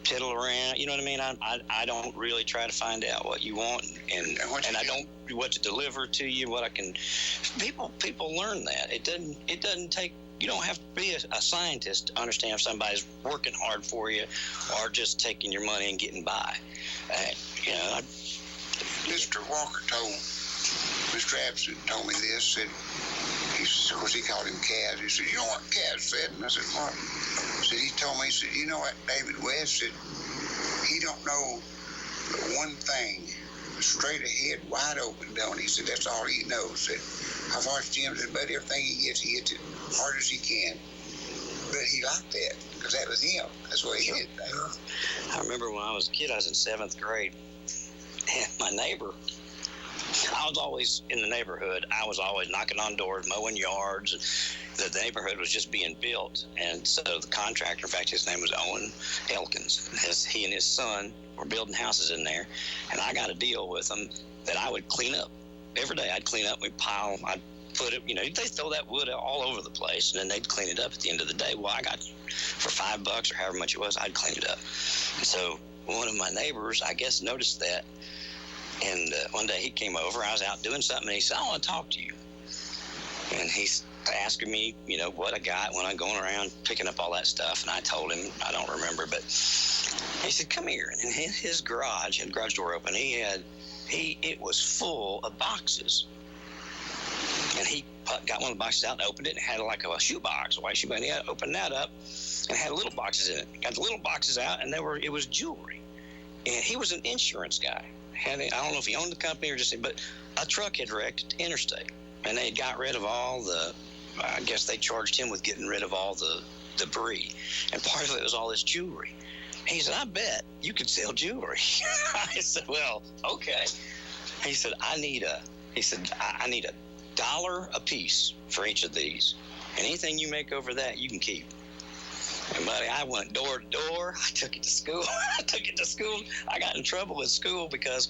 piddle around. You know what I mean? I don't really try to find out what you want, and I don't what to deliver to you. What I can. People learn that it doesn't take. You don't have to be a scientist to understand if somebody's working hard for you or just taking your money and getting by. Mr. Walker told Mr. Absent told me this. Said, of course, he called him Cas. He said, you know what Cas said? And I said, what? He told me, he said, you know what David West said? He don't know one thing, straight ahead, wide open, don't he? He said, that's all he knows. Said, I've watched him, said, but everything he hits it hard as he can. But he liked that, because that was him. That's the way he did things. I remember when I was a kid, I was in 7th grade, and my neighbor, I was always in the neighborhood. I was always knocking on doors, mowing yards. The neighborhood was just being built. And so the contractor, in fact, his name was Owen Elkins. He and his son were building houses in there. And I got a deal with them that I would clean up. Every day I'd clean up. I'd put it, they throw that wood all over the place, and then they'd clean it up at the end of the day. Well, I got, for $5 or however much it was, I'd clean it up. And so one of my neighbors, I guess, noticed that. And one day he came over. I was out doing something, and he said, I want to talk to you. And he's asking me, what I got when I'm going around picking up all that stuff. And I told him, I don't remember, but he said, come here. And in his garage, had the garage door open, it was full of boxes. And he got one of the boxes out and opened it, and had like a shoebox, a white shoebox. And he opened that up and had little boxes in it. Got the little boxes out, and it was jewelry. And he was an insurance guy. I don't know if he owned the company or just, but a truck had wrecked at the interstate. And they got rid of all I guess they charged him with getting rid of all the debris. And part of it was all this jewelry. He said, I bet you could sell jewelry. I said, well, okay. He said, I need $1 a piece for each of these. And anything you make over that, you can keep. And, buddy, I went door to door. I took it to school. I got in trouble with school because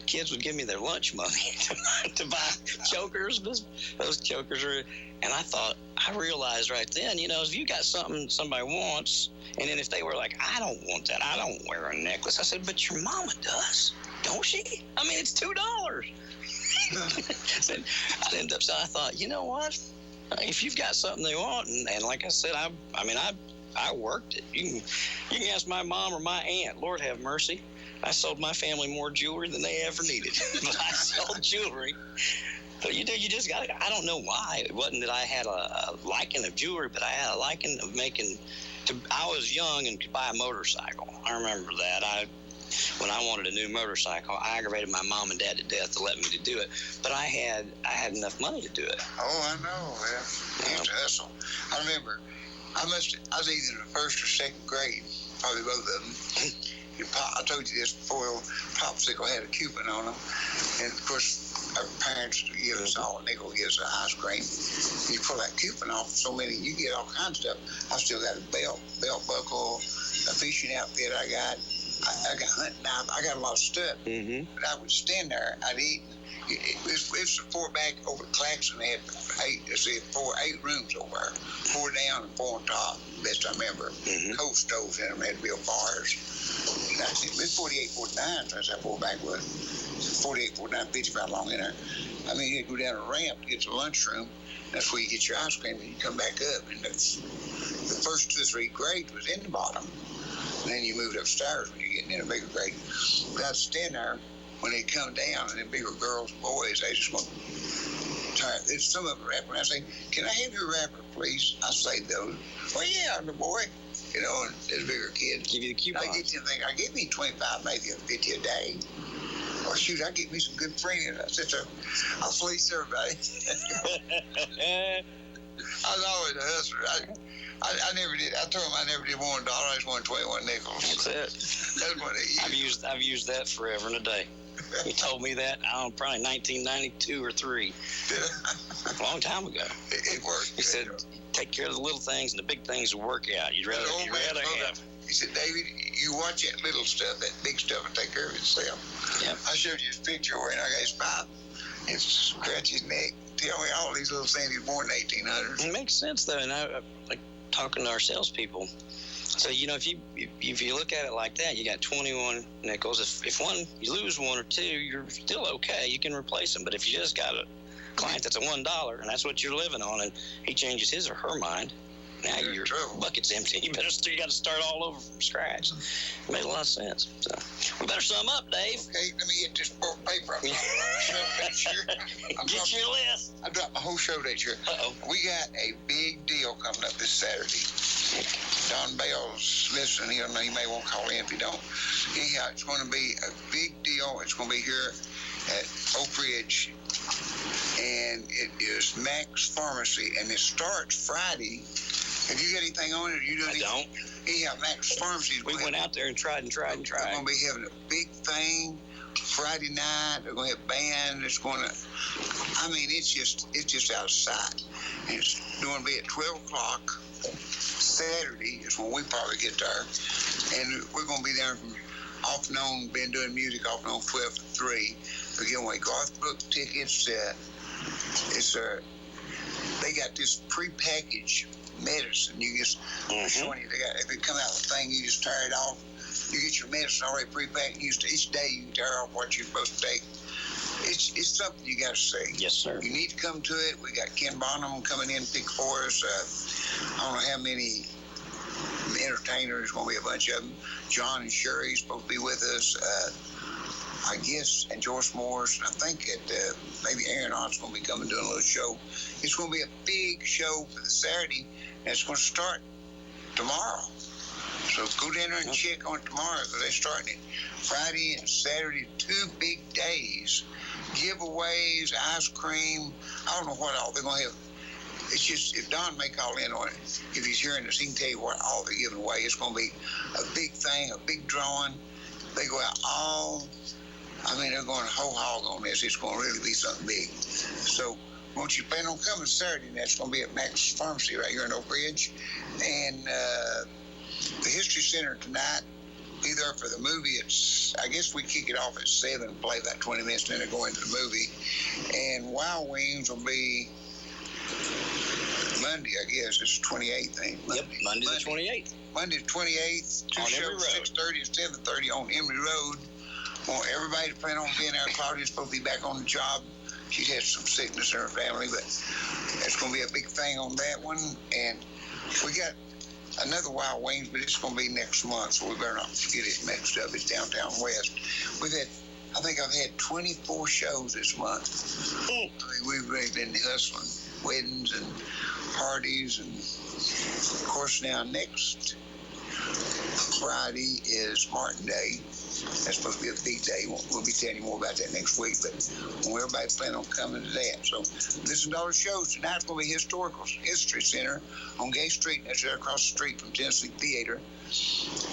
kids would give me their lunch money to buy chokers. Those chokers were, and I realized right then, if you got something somebody wants, and then if they were like, I don't want that, I don't wear a necklace. I said, but your mama does, don't she? I mean, it's $2. I'd end up saying, I thought, you know what? If you've got something they want, and like I said, I worked it. You can ask my mom or my aunt. Lord have mercy. I sold my family more jewelry than they ever needed. But I sold jewelry. So you just got to, I don't know why. It wasn't that I had a liking of jewelry, but I had a liking of I was young and could buy a motorcycle. I remember that. When I wanted a new motorcycle, I aggravated my mom and dad to death to let me to do it. But I had enough money to do it. Oh, I know. Yeah. You used to hustle. I remember. I was either in the first or second grade, probably both of them. I told you this before, popsicle had a coupon on them. And, of course, our parents give us all a nickel, give us ice cream. And you pull that coupon off, you get all kinds of stuff. I still got a belt buckle, a fishing outfit I got. I got hunting knife. I got a lot of stuff. Mm-hmm. But I would stand there. I'd eat. It was 4 back over at Claxton. They had 8 rooms over there. 4 down and 4 on top, best I remember. Mm-hmm. Coal stoves in them. They had built fires. It was 48, 49, so that's how 4 back was. 48, 49, 55 long in there. I mean, you'd go down a ramp to get to the lunchroom. That's where you get your ice cream, and you come back up. And the first 2 or 3 grades was in the bottom. And then you moved upstairs when you're getting in a bigger grade. But I'd stand there when they come down, and the bigger girls, boys, they just want to some of them rapping. I say, can I have your wrapper, please? I say those. Well, yeah, the boy. And this bigger kid. Give you the coupon. I get me 25, maybe 50 a day. Well, shoot, I get me some good friends. I said, I'll fleece everybody. I was always a hustler. I never did. I told him I never did $1. I just wanted 21 nickels. That's it. That's what they used. I've used that forever and a day. He told me that, probably 1992 or 3. A long time ago. It worked. He said, take care of the little things and the big things will work out. You'd rather have. He said, David, you watch that little stuff, that big stuff will take care of itself. Yep. I showed you his picture where I got his pipe and scratch his neck. Tell me all these little things. He was born in the 1800s. It makes sense, though. And I like talking to our salespeople. So, if you look at it like that, you got 21 nickels. If you lose 1 or 2, you're still okay. You can replace them. But if you just got a client that's a $1 and that's what you're living on, and he changes his or her mind, now your bucket's empty. You got to start all over from scratch. It made a lot of sense. So we better sum up, Dave. Okay, let me get this paper up. Get your list. I dropped my whole show date here. Uh-oh. We got a big deal coming up this Saturday. Don Bell's listening. He may want to call in if he don't. Anyhow, it's going to be a big deal. It's going to be here at Oak Ridge. And it is Max Pharmacy. And it starts Friday. Have you got anything on it? I don't. Anyhow, Max Pharmacy. We went out there and tried. They're going to be having a big thing Friday night. They're going to have band. It's going to, it's just out of sight. And it's going to be at 12 o'clock. Saturday is when we probably get there. And we're going to be there from off and on, been doing music off and on 12 to 3. We're giving away Garth Brooks tickets. It's they got this prepackaged medicine. You just showing you if it come out of the thing, you just tear it off. You get your medicine already prepackaged. Each day you can tear off what you're supposed to take. It's something you got to see. Yes, sir. You need to come to it. We got Ken Bonham coming in to pick for us. I don't know how many entertainers. Going to be a bunch of them. John and Sherry's supposed to be with us. I guess, and George Morris. And I think that maybe Aaron Ott's going to be coming doing a little show. It's going to be a big show for the Saturday, and it's going to start tomorrow. So go down there and check on it tomorrow, because they're starting it Friday and Saturday, 2 big days. Giveaways, ice cream. I don't know what all they're going to have. It's just, if Don may call in on it, if he's hearing this, he can tell you what all they're giving away. It's going to be a big thing, a big drawing. They go out they're going whole hog on this. It's going to really be something big. So, won't you plan on coming Saturday? And that's going to be at Max Pharmacy right here in Oak Ridge. And the History Center tonight, be there for the movie. I guess we kick it off at 7, play about 20 minutes, then they go into the movie. And Wild Wings will be Monday, I guess. It's 28th, ain't it? Yep, Monday the 28th. Monday the 28th, 2 shows, 6:30 and 7:30 on Emory Road. I want everybody to plan on being there. Claudia's supposed to be back on the job. She's had some sickness in her family, but it's going to be a big thing on that one. And we got another Wild Wings, but it's going to be next month, so we better not get it mixed up. It's Downtown West. I think I've had 24 shows this month. I mean, we've really been hustling, weddings and parties, and of course now next Friday is Martin Day. That's supposed to be a big day. We'll be telling you more about that next week, but everybody's planning on coming to that. So listen to all the shows. Tonight's going to be Historical History Center on Gay Street. That's right across the street from Tennessee Theater.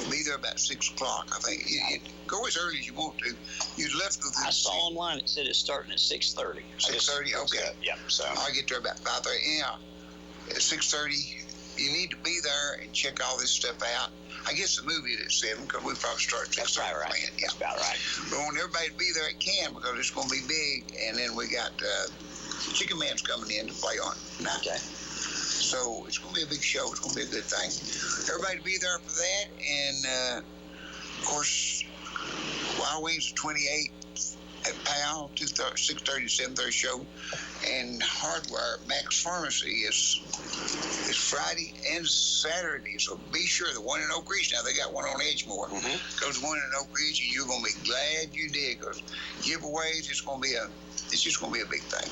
We'll be there about 6 o'clock, I think. Go as early as you want to. You'd love to go through. I saw online it said it's starting at 6:30. 6:30? Okay. Yeah, so I'll get there about 5:30. Yeah, at 6:30. You need to be there and check all this stuff out. I guess the movie is at 7, because we probably start at 6. That's about right. Yeah. That's about right. But I want everybody to be there that can, because it's going to be big. And then we got Chicken Man's coming in to play on it. Okay. So it's going to be a big show. It's going to be a good thing. Everybody to be there for that. And, of course, Wild Wings 28 at PAL, 6:30 to 7:30 show. And Hardware, Max Pharmacy is Friday and Saturday. So be sure the one in Oak Ridge, now they got one on Edgemore. Because the one in Oak Ridge, and you're going to be glad you did, because giveaways, it's just going to be a big thing.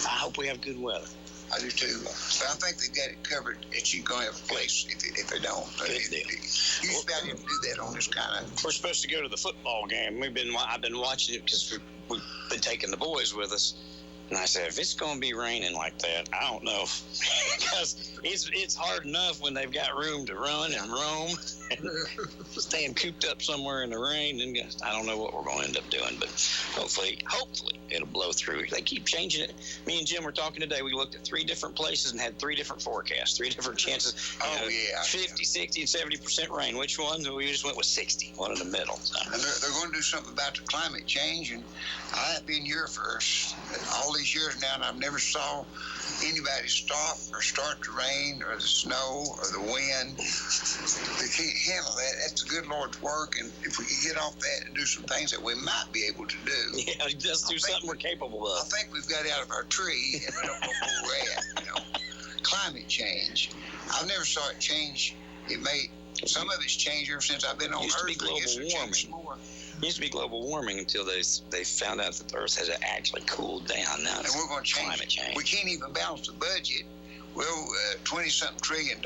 I hope we have good weather. I do too. But I think they've got it covered that you're going to have a place if they don't. Good deal. You used to be able to do that on this kind of. We're supposed to go to the football game. I've been watching it because we've been taking the boys with us. And I said, if it's going to be raining like that, I don't know. Because it's hard enough when they've got room to run and roam and staying cooped up somewhere in the rain. And I don't know what we're going to end up doing, but hopefully it'll blow through. They keep changing it. Me and Jim were talking today. We looked at 3 different places and had 3 different forecasts, 3 different chances. 50, 60, and 70% rain. Which one? We just went with 60, one in the middle. So. And they're going to do something about the climate change. And I've been here for all these years now, and I've never saw anybody stop or start the rain or the snow or the wind. They can't handle that. That's the good Lord's work, and if we could get off that and do some things that we might be able to do. Yeah, just do something we're capable of. I think we've got out of our tree, and we don't know where we're at. Climate change. I've never saw it change. Some of it's changed ever since I've been on Earth. It used to be global warming until they found out that the Earth has actually cooled down. Now and we're going to change. Climate change. We can't even balance the budget. Well, $20-something trillion.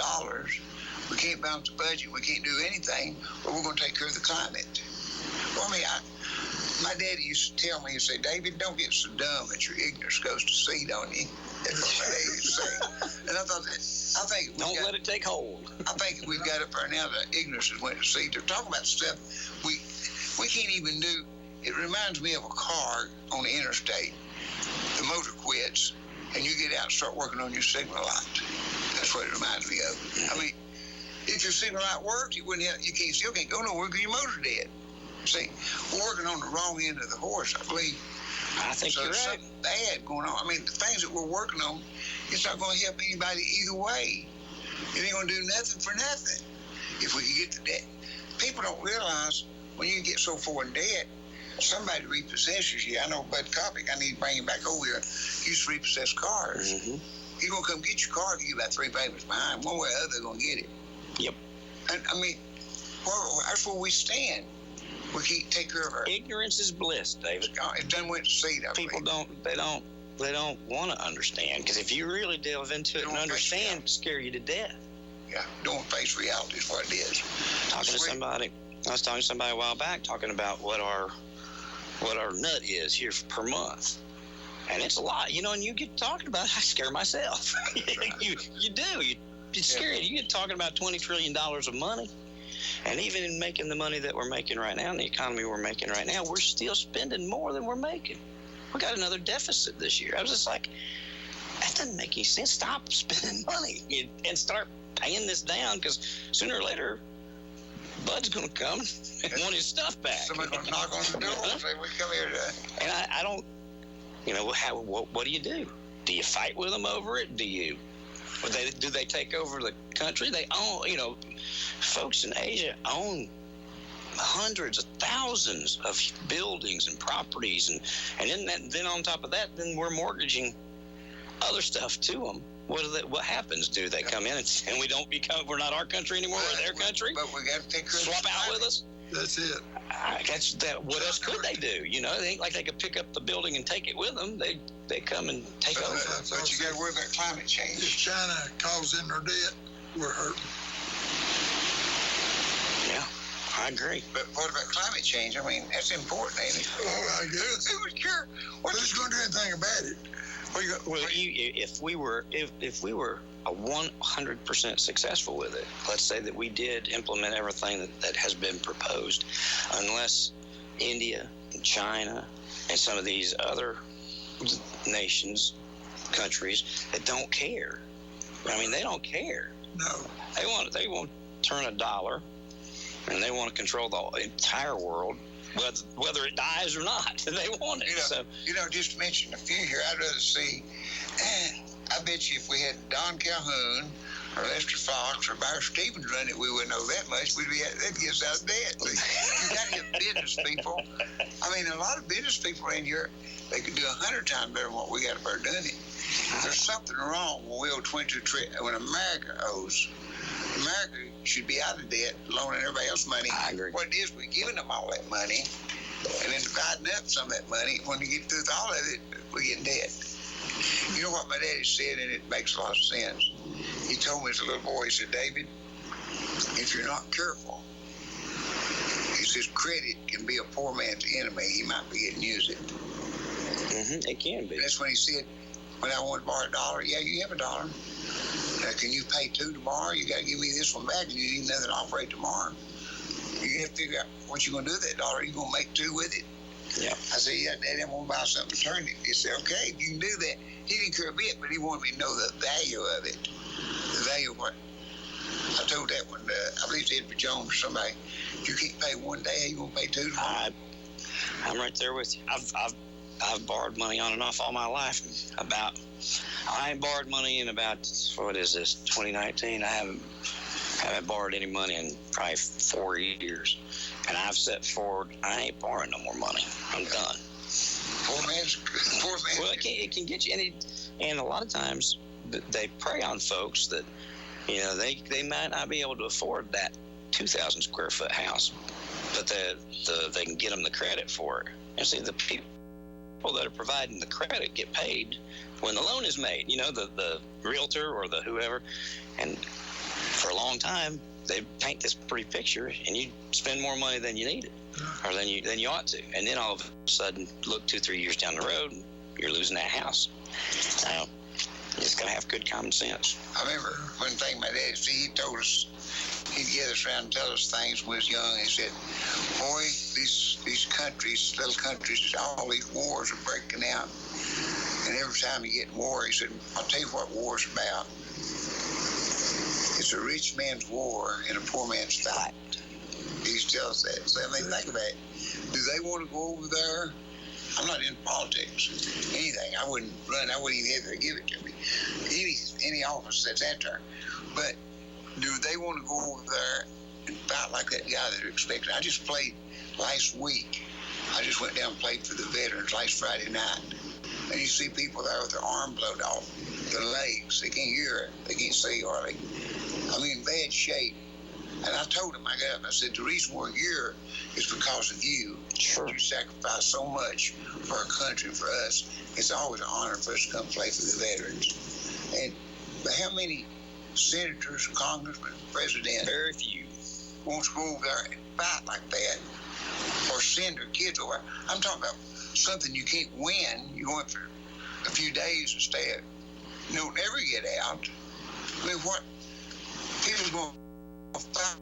We can't balance the budget. We can't do anything, but we're going to take care of the climate. Well, my daddy used to tell me, he'd say, David, don't get so dumb that your ignorance goes to seed on you. That's what my daddy used to say. And I think don't let it take hold. I think we've got up there now that ignorance has went to seed. They're talking about stuff we can't even do. It reminds me of a car on the interstate. The motor quits, and you get out and start working on your signal light. That's what it reminds me of. I mean, if your signal light works, you still can't go nowhere because your motor's dead. See, we're working on the wrong end of the horse, I believe. I think so you're there's right. something bad going on. I mean, the things that we're working on, it's not going to help anybody either way. It ain't going to do nothing for nothing if we can get to debt. People don't realize when you get so far in debt, somebody repossesses you. I know Bud Kopic, I need to bring him back over here. He used to repossess cars. Mm-hmm. He's going to come get your car if you about 3 payments behind. One way or the other, they're going to get it. Yep. And, I mean, that's where we stand. We can't take care of our... Ignorance is bliss, David. It done went to seed, I People believe. they don't want to understand, because if you really delve into it and understand, it'll scare you to death. Yeah, don't face reality is what it is. I was talking to somebody a while back, talking about what our nut is here per month. And it's a lot, and you get talking about it, I scare myself. You do. It's scary. You get talking about $20 trillion of money. And even in making the money that we're making right now, in the economy we're making right now, we're still spending more than we're making. We got another deficit this year. I was just like, that doesn't make any sense. Stop spending money and start paying this down, because sooner or later, Bud's going to come and want his stuff back. Somebody's going to knock on the door and say, we come here today. And I don't, what do you do? Do you fight with them over it? Do they take over the country? They own, folks in Asia own hundreds of thousands of buildings and properties, and then on top of that, then we're mortgaging other stuff to them. What happens? Do they come in and we don't become? We're not our country anymore. We're their country. But we got to take care of swap out with us. That's it. That's that. What else could they do? It ain't like they could pick up the building and take it with them. They come and take over. But you got to worry about climate change. If China causing their debt, we're hurting. Yeah, I agree. But what about climate change? I mean, that's important, ain't it? Oh, I guess. Who's going to do anything about it? If we were 100% successful with it, let's say that we did implement everything that has been proposed, unless India and China and some of these other nations, countries that don't care. I mean, they don't care. No. They want to turn a dollar, and they want to control the entire world, whether it dies or not. They want it. Just to mention a few here, I'd rather see, I bet you if we had Don Calhoun or Lester Fox or Byron Stevens run it, we wouldn't know that much. They'd get us out of debt. You got to get business people. I mean, a lot of business people in here, they could do 100 times better than what we got if they're doing it. There's something wrong when we owe $22 trillion, when America owes. America should be out of debt, loaning everybody else money. I agree. What it is, we're giving them all that money, and then dividing up some of that money. When you get through all of it, we get in debt. You know what my daddy said, and it makes a lot of sense. He told me as a little boy, he said, David, if you're not careful, he says, credit can be a poor man's enemy. He might be getting used it. Mm-hmm, it can be. And that's when he said, when I want to borrow $1, yeah, you have $1. Can you pay $2 tomorrow? You got to give me this one back, and you need nothing to operate tomorrow. You have to figure out what you're going to do with that $1. You're going to make 2 with it. Yeah. I said, yeah, Daddy, I'm going to buy something to turn it. He said, okay, you can do that. He didn't care a bit, but he wanted me to know the value of it. The value of what? I told that one, I believe it's Edward Jones or somebody, you can't pay one day, you going to pay 2 tomorrow? I'm right there with you. I've borrowed money on and off all my life. I ain't borrowed money in about, what is this, 2019? I haven't borrowed any money in probably 4 years. And I've set forward, I ain't borrowing no more money. I'm done. Poor man's. Well, it can get you, and a lot of times they prey on folks that, they might not be able to afford that 2,000 square foot house, but they can get them the credit for it. And see, the people that are providing the credit get paid when the loan is made, the realtor or the whoever. And for a long time, they paint this pretty picture, and you spend more money than you need it, or than you ought to. And then all of a sudden, look 2-3 years down the road, and you're losing that house. Now, you just got to have good common sense. I remember one thing my dad said, he told us, he'd get us around and tell us things when we was young. He said, boy, these countries, little countries, all these wars are breaking out. And every time you get in war, he said, I'll tell you what war's about. It's a rich man's war and a poor man's fight. He used to tell us that. So I mean, think about it. Do they want to go over there I'm not in politics, anything. I wouldn't run. I wouldn't even have to give it to me. Any office that's out there. But do they want to go over there and fight like that guy that they're expecting? I just played last week. I just went down and played for the veterans last Friday night. And you see people there with their arm blowed off, their legs. They can't hear, they can't see hardly. I'm in bad shape. And I told him, I got up and I said, the reason we're here is because of you. Sure. You sacrifice so much for our country and for us. It's always an honor for us to come play for the veterans. But how many senators, congressmen, presidents, very few, won't go over there and fight like that or send their kids over? I'm talking about something you can't win. You go in for a few days and stay. You don't ever get out. I mean, what people going to fight?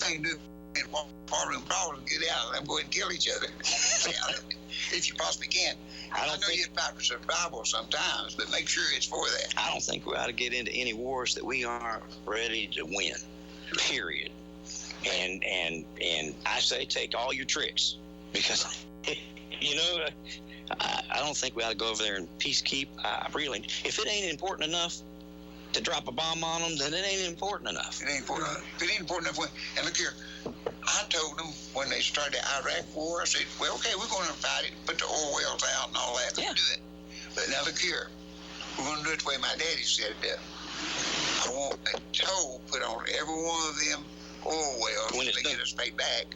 They do and walk part of them problems and get out and then go and kill each other if you possibly can. I know you fight for survival sometimes, but make sure it's for that. I don't think we ought to get into any wars that we aren't ready to win. Period. And I say take all your tricks, because you know, I don't think we ought to go over there and peacekeep. Really, if it ain't important enough to drop a bomb on them, then it ain't important enough. It ain't important enough. If it ain't important enough. And look here, I told them when they started the Iraq war, I said, well, okay, we're going to fight it, put the oil wells out and all that. Yeah. Let's do it. But now look here, we're going to do it the way my daddy set it up. I want a toll put on every one of them oil wells when they get us paid back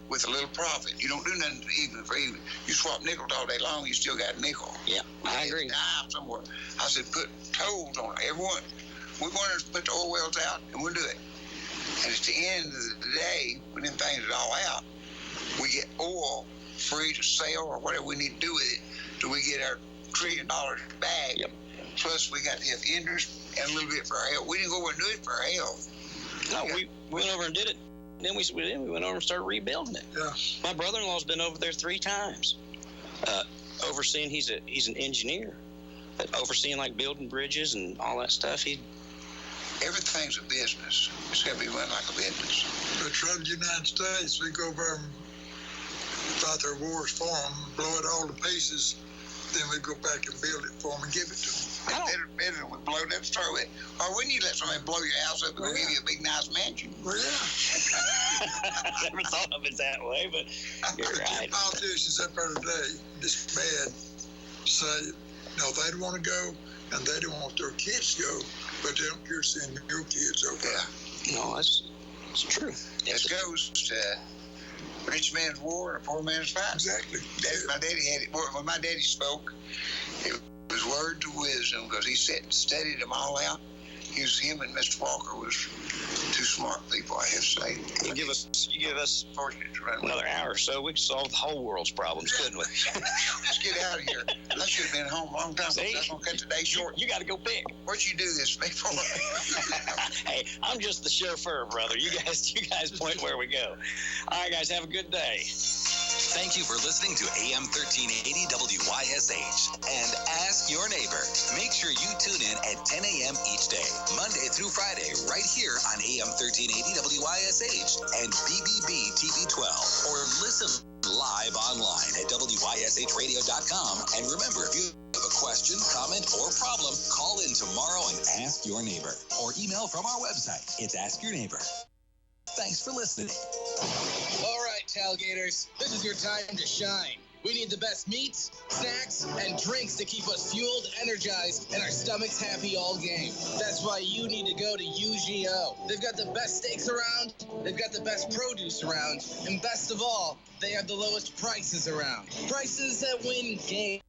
with a little profit. You don't do nothing even for even. You swap nickels all day long, you still got a nickel. Yeah, I agree. Somewhere. I said, put tolls on everyone. We're going to put the oil wells out, and we'll do it. And at the end of the day, when them things are all out, we get oil free to sell or whatever we need to do with it till we get our $1 trillion back. Yep. Plus, we got to have interest and a little bit for our health. We didn't go over and do it for our health. No, we went over and did it. Then we went over and started rebuilding it. Yeah. My brother-in-law's been over there 3 times, overseeing. He's an engineer, but overseeing like building bridges and all that stuff. Everything's a business. It's got to be run like a business. But from the United States, we go over and fight their wars for them, blow it all to pieces, then we go back and build it for them and give it to them. Better than we blow that start with. Or wouldn't you let somebody blow your house up and give you a big, nice mansion? Well, yeah. I never thought of it that way, but you're right. Politicians up there today, this bad, say, no, they don't want to go, and they don't want their kids to go, but they don't care sending your kids over. Yeah. No, it's true. It goes to rich man's war and a poor man's fight. Exactly. My daddy had it. When my daddy spoke, it was words of wisdom, because he sat and studied them all out. Him and Mr. Walker was 2 smart people, I have to say. You give us fortunate to run another hour or so, we could solve the whole world's problems, couldn't we? Let's get out of here. I should have been home a long time ago. I'm going to cut today short. You got to go pick. What'd you do this for me for? Hey, I'm just the chauffeur, brother. You guys point where we go. All right, guys, have a good day. Thank you for listening to AM 1380 WYSH and Ask Your Neighbor. Make sure you tune in at 10 a.m. each day, Monday through Friday, right here on AM 1380 WYSH and BBB TV 12. Or listen live online at WYSHradio.com. And remember, if you have a question, comment, or problem, call in tomorrow and ask your neighbor. Or email from our website. It's Ask Your Neighbor. Thanks for listening. All right, tailgaters, this is your time to shine. We need the best meats, snacks, and drinks to keep us fueled, energized, and our stomachs happy all game. That's why you need to go to UGO. They've got the best steaks around, they've got the best produce around, and best of all, they have the lowest prices around. Prices that win games.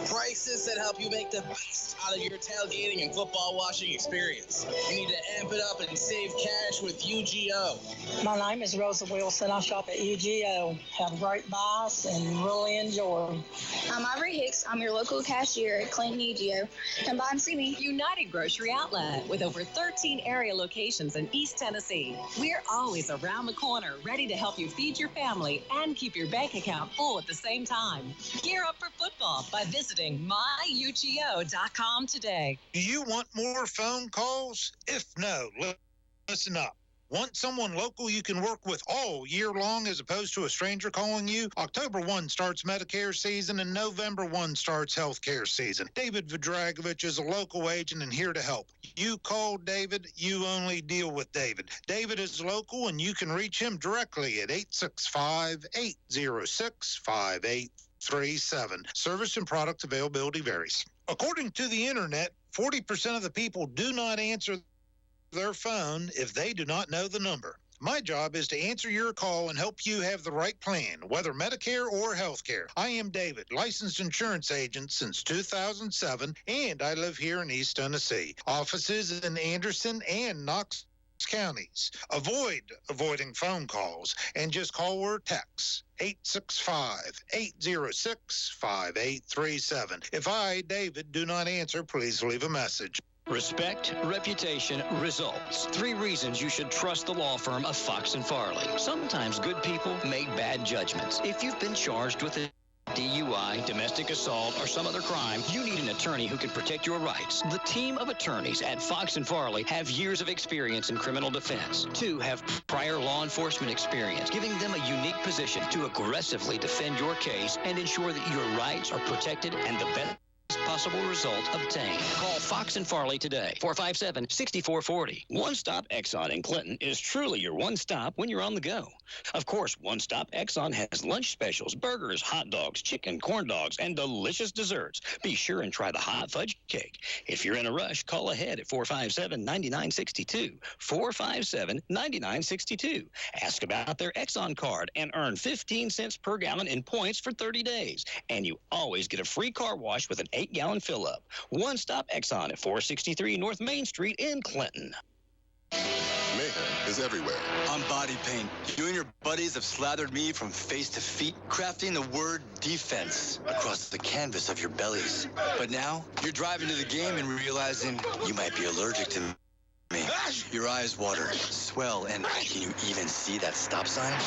Prices that help you make the best out of your tailgating and football watching experience. You need to amp it up and save cash with UGO. My name is Rosa Wilson. I shop at UGO. Have great buys and really enjoy. I'm Ivory Hicks. I'm your local cashier at Clinton UGO. Come by and see me. United Grocery Outlet with over 13 area locations in East Tennessee. We're always around the corner, ready to help you feed your family and keep your bank account full at the same time. Gear up for football by visiting myugo.com today. Do you want more phone calls? If no, listen up. Want someone local you can work with all year long as opposed to a stranger calling you? October 1 starts Medicare season and November 1 starts healthcare season. David Vidragovich is a local agent and here to help. You call David, you only deal with David. David is local and you can reach him directly at 865-806-5837. Service and product availability varies. According to the internet, 40% of the people do not answer their phone if they do not know the number. My job is to answer your call and help you have the right plan, whether Medicare or healthcare. I am David, licensed insurance agent since 2007, and I live here in East Tennessee. Offices in Anderson and Knox counties. Avoiding phone calls and just call or text 865-806-5837. If I, David, do not answer, please leave a message. Respect, reputation, results. 3 reasons you should trust the law firm of Fox & Farley. Sometimes good people make bad judgments. If you've been charged with a DUI, domestic assault, or some other crime, you need an attorney who can protect your rights. The team of attorneys at Fox & Farley have years of experience in criminal defense. 2 have prior law enforcement experience, giving them a unique position to aggressively defend your case and ensure that your rights are protected and the best possible result obtained. Call Fox & Farley today, 457-6440. One Stop Exxon in Clinton is truly your one stop when you're on the go. Of course, One Stop Exxon has lunch specials, burgers, hot dogs, chicken, corn dogs, and delicious desserts. Be sure and try the hot fudge cake. If you're in a rush, call ahead at 457-9962. 457-9962. Ask about their Exxon card and earn 15 cents per gallon in points for 30 days. And you always get a free car wash with an 8-gallon fill-up. One Stop Exxon at 463 North Main Street in Clinton. Mayhem is everywhere. On body paint, you and your buddies have slathered me from face to feet, crafting the word defense across the canvas of your bellies. But now, you're driving to the game and realizing you might be allergic to me. Your eyes water, swell, and can you even see that stop sign?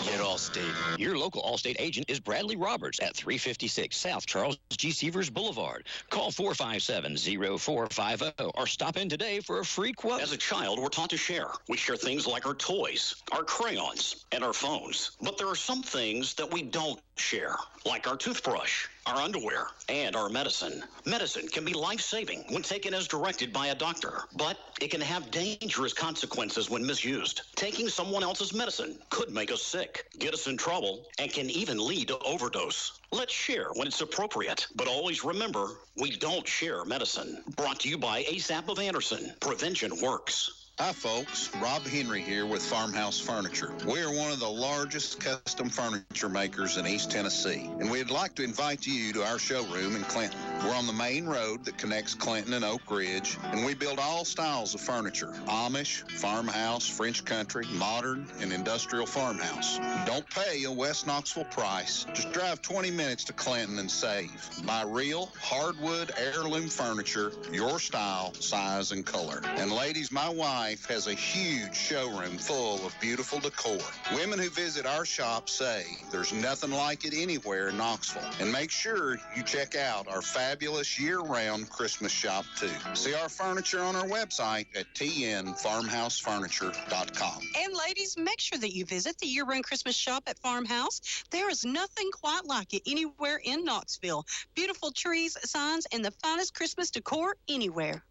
Get Allstate. Your local Allstate agent is Bradley Roberts at 356 South Charles G. Severs Boulevard. Call 457-0450 or stop in today for a free quote. As a child, we're taught to share. We share things like our toys, our crayons, and our phones. But there are some things that we don't share, like our toothbrush, our underwear, and our medicine. Medicine can be life-saving when taken as directed by a doctor, but it can have dangerous consequences when misused. Taking someone else's medicine could make us sick, get us in trouble, and can even lead to overdose. Let's share when it's appropriate, but always remember, we don't share medicine. Brought to you by ASAP of Anderson. Prevention works. Hi folks, Rob Henry here with Farmhouse Furniture. We are one of the largest custom furniture makers in East Tennessee, and we'd like to invite you to our showroom in Clinton. We're on the main road that connects Clinton and Oak Ridge, and we build all styles of furniture: Amish, farmhouse, French country, modern, and industrial farmhouse. Don't pay a West Knoxville price. Just drive 20 minutes to Clinton and save. Buy real, hardwood, heirloom furniture, your style, size, and color. And ladies, my wife has a huge showroom full of beautiful decor. Women who visit our shop say there's nothing like it anywhere in Knoxville. And make sure you check out our fabulous year-round Christmas shop too. See our furniture on our website at tnfarmhousefurniture.com. And ladies, make sure that you visit the year-round Christmas shop at Farmhouse. There is nothing quite like it anywhere in Knoxville. Beautiful trees, signs, and the finest Christmas decor anywhere.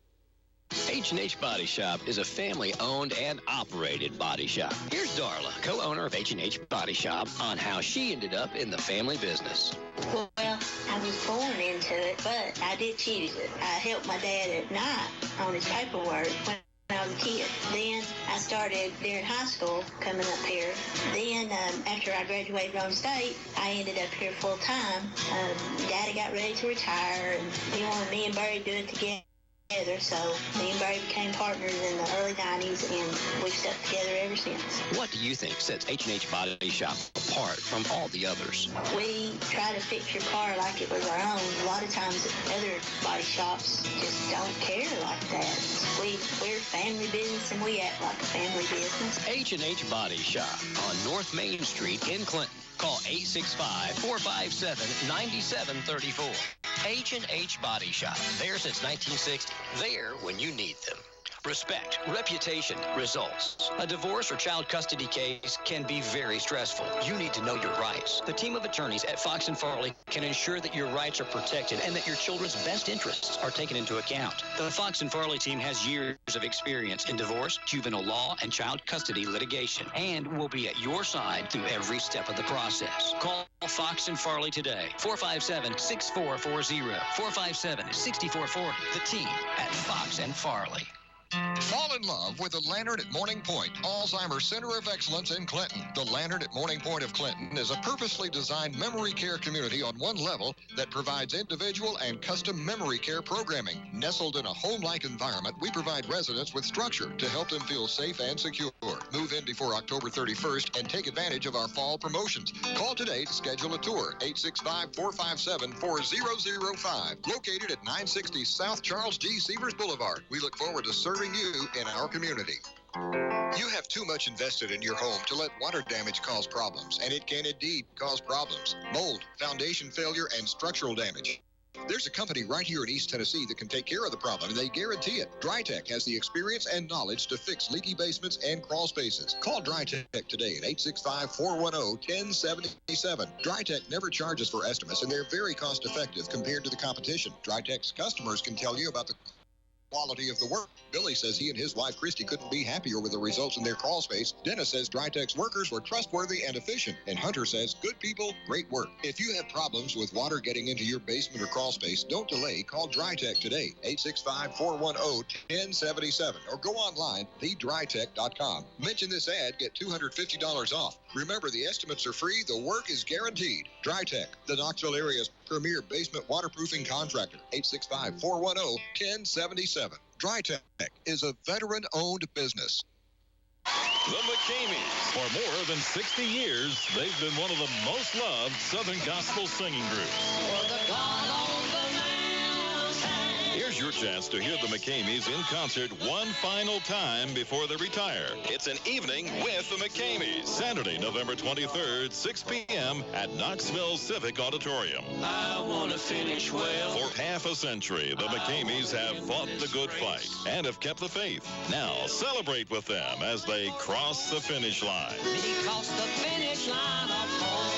H&H Body Shop is a family-owned and operated body shop. Here's Darla, co-owner of H&H Body Shop, on how she ended up in the family business. Well, I was born into it, but I did choose it. I helped my dad at night on his paperwork when I was a kid. Then I started during high school coming up here. Then after I graduated from state, I ended up here full time. Daddy got ready to retire, and he wanted me and Barry to do it together. So me and Barry became partners in the early 90s, and we've stuck together ever since. What do you think sets H&H Body Shop apart from all the others? We try to fix your car like it was our own. A lot of times other body shops just don't care like that. We're family business, and we act like a family business. H&H Body Shop on North Main Street in Clinton. Call 865-457-9734. H&H Body Shop. There since 1960. There when you need them. Respect, reputation, results. A divorce or child custody case can be very stressful. You need to know your rights. The team of attorneys at Fox and Farley can ensure that your rights are protected and that your children's best interests are taken into account. The Fox and Farley team has years of experience in divorce, juvenile law, and child custody litigation, and will be at your side through every step of the process. Call Fox and Farley today, 457-6440, 457-6440. The team at Fox and Farley. Fall in love with the Lantern at Morning Point, Alzheimer's Center of Excellence in Clinton. The Lantern at Morning Point of Clinton is a purposely designed memory care community on one level that provides individual and custom memory care programming. Nestled in a home-like environment, we provide residents with structure to help them feel safe and secure. Move in before October 31st and take advantage of our fall promotions. Call today to schedule a tour, 865-457-4005. Located at 960 South Charles G. Severs Boulevard. We look forward to serving you in our community. You have too much invested in your home to let water damage cause problems, and it can indeed cause problems. Mold, foundation failure, and structural damage. There's a company right here in East Tennessee that can take care of the problem, and they guarantee it. DryTech has the experience and knowledge to fix leaky basements and crawl spaces. Call DryTech today at 865-410-1077. DryTech never charges for estimates, and they're very cost-effective compared to the competition. DryTech's customers can tell you about the quality of the work. Billy says he and his wife Christy couldn't be happier with the results in their crawl space. Dennis says DryTech's workers were trustworthy and efficient. And Hunter says, good people, great work. If you have problems with water getting into your basement or crawl space, don't delay. Call DryTech today, 865-410-1077, or go online, thedrytech.com. Mention this ad, get $250 off. Remember, the estimates are free, the work is guaranteed. DryTech, the Knoxville area's premier basement waterproofing contractor, 865-410-1077. DryTech is a veteran-owned business. The McCameys. For more than 60 years, they've been one of the most loved Southern gospel singing groups. Here's your chance to hear the McCameys in concert one final time before they retire. It's an evening with the McCameys. Saturday, November 23rd, 6 p.m. at Knoxville Civic Auditorium. I want to finish well. For half a century, the McCameys have fought the good fight and have kept the faith. Now celebrate with them as they cross the finish line. Because the finish line of home.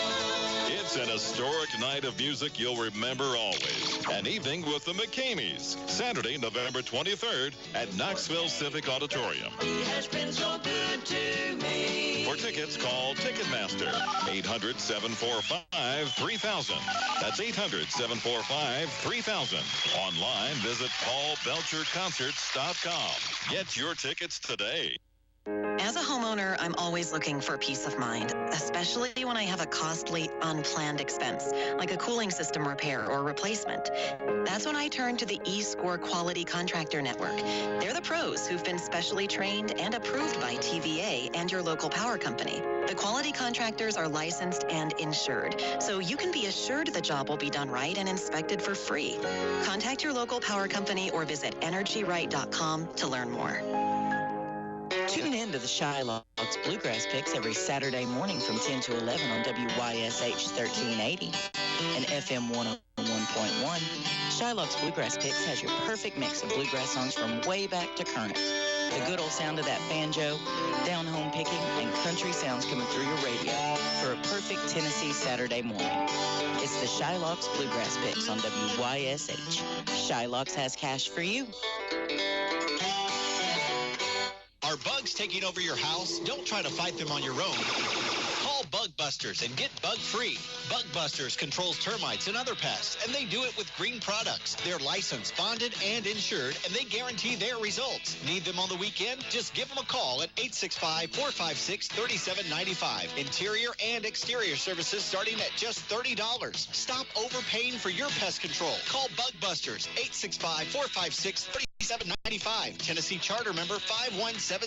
It's an historic night of music you'll remember always. An evening with the McCameys. Saturday, November 23rd at Knoxville Civic Auditorium. He has been so good to me. For tickets, call Ticketmaster. 800-745-3000. That's 800-745-3000. Online, visit paulbelcherconcerts.com. Get your tickets today. As a homeowner, I'm always looking for peace of mind, especially when I have a costly, unplanned expense, like a cooling system repair or replacement. That's when I turn to the eScore Quality Contractor Network. They're the pros who've been specially trained and approved by TVA and your local power company. The quality contractors are licensed and insured, so you can be assured the job will be done right and inspected for free. Contact your local power company or visit EnergyRight.com to learn more. Tune in to the Shylock's Bluegrass Picks every Saturday morning from 10 to 11 on WYSH 1380 and FM 101.1. Shylock's Bluegrass Picks has your perfect mix of bluegrass songs from way back to current. The good old sound of that banjo, down-home picking, and country sounds coming through your radio for a perfect Tennessee Saturday morning. It's the Shylock's Bluegrass Picks on WYSH. Shylock's has cash for you. Are bugs taking over your house? Don't try to fight them on your own. Call Bug Busters and get bug-free. Bug Busters controls termites and other pests, and they do it with green products. They're licensed, bonded, and insured, and they guarantee their results. Need them on the weekend? Just give them a call at 865-456-3795. Interior and exterior services starting at just $30. Stop overpaying for your pest control. Call Bug Busters, 865-456-3795. Tennessee Charter member 5170.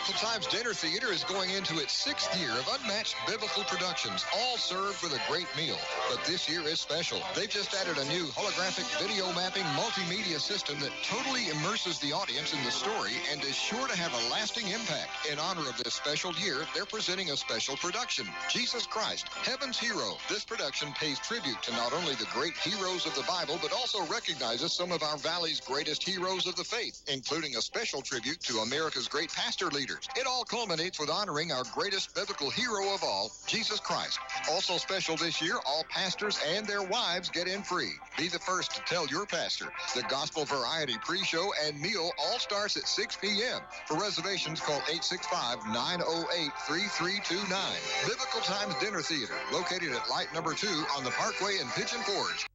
Biblical Times Dinner Theater is going into its 6th year of unmatched biblical productions, all served with a great meal. But this year is special. They've just added a new holographic video mapping multimedia system that totally immerses the audience in the story and is sure to have a lasting impact. In honor of this special year, they're presenting a special production, Jesus Christ, Heaven's Hero. This production pays tribute to not only the great heroes of the Bible, but also recognizes some of our Valley's greatest heroes of the faith, including a special tribute to America's great pastor leaders. It all culminates with honoring our greatest biblical hero of all, Jesus Christ. Also special this year, all pastors and their wives get in free. Be the first to tell your pastor. The Gospel Variety pre-show and meal all starts at 6 p.m. For reservations, call 865-908-3329. Biblical Times Dinner Theater, located at Light Number 2 on the Parkway in Pigeon Forge.